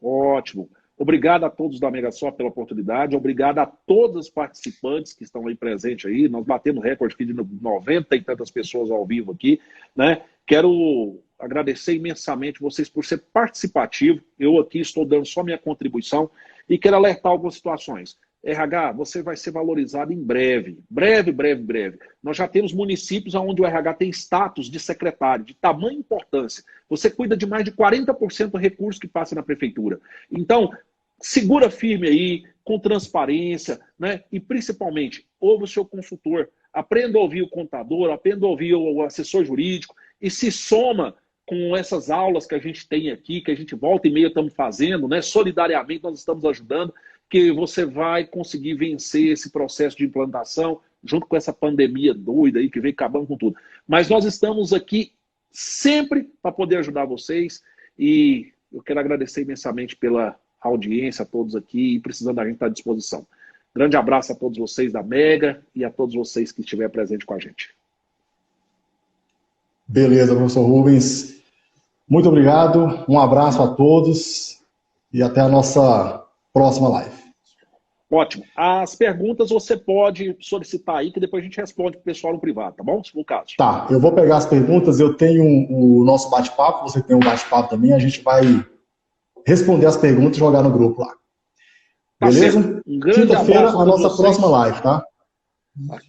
Ótimo. Obrigado a todos da Megasoft pela oportunidade, obrigado a todos os participantes que estão aí presentes aí, nós batemos recorde aqui de 90 e tantas pessoas ao vivo aqui, né? Quero agradecer imensamente vocês por ser participativo, eu aqui estou dando só minha contribuição e quero alertar algumas situações. RH, você vai ser valorizado em breve. Breve. Nós já temos municípios onde o RH tem status de secretário, de tamanha importância. Você cuida de mais de 40% do recurso que passa na prefeitura. Então, segura firme aí, com transparência, né? E principalmente, ouve o seu consultor. Aprenda a ouvir o contador, aprenda a ouvir o assessor jurídico e se soma com essas aulas que a gente tem aqui, que a gente volta e meia estamos fazendo, né? Solidariamente nós estamos ajudando, que você vai conseguir vencer esse processo de implantação, junto com essa pandemia doida aí, que vem acabando com tudo. Mas nós estamos aqui sempre para poder ajudar vocês, e eu quero agradecer imensamente pela audiência a todos aqui, e precisando da gente estar à disposição. Grande abraço a todos vocês da Mega, e a todos vocês que estiverem presentes com a gente. Beleza, professor Rubens. Muito obrigado, um abraço a todos, e até a nossa próxima live. Ótimo. As perguntas você pode solicitar aí, que depois a gente responde para o pessoal no privado, tá bom? Se for o caso. Tá, eu vou pegar as perguntas, eu tenho o nosso bate-papo, você tem um bate-papo também, a gente vai responder as perguntas e jogar no grupo lá. Beleza? Tá, um grande Quinta-feira, abraço a nossa próxima live, tá?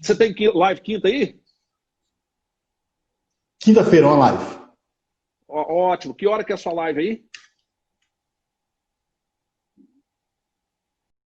Você tem live quinta aí? Quinta-feira, uma live. Ótimo. Que hora que é a sua live aí?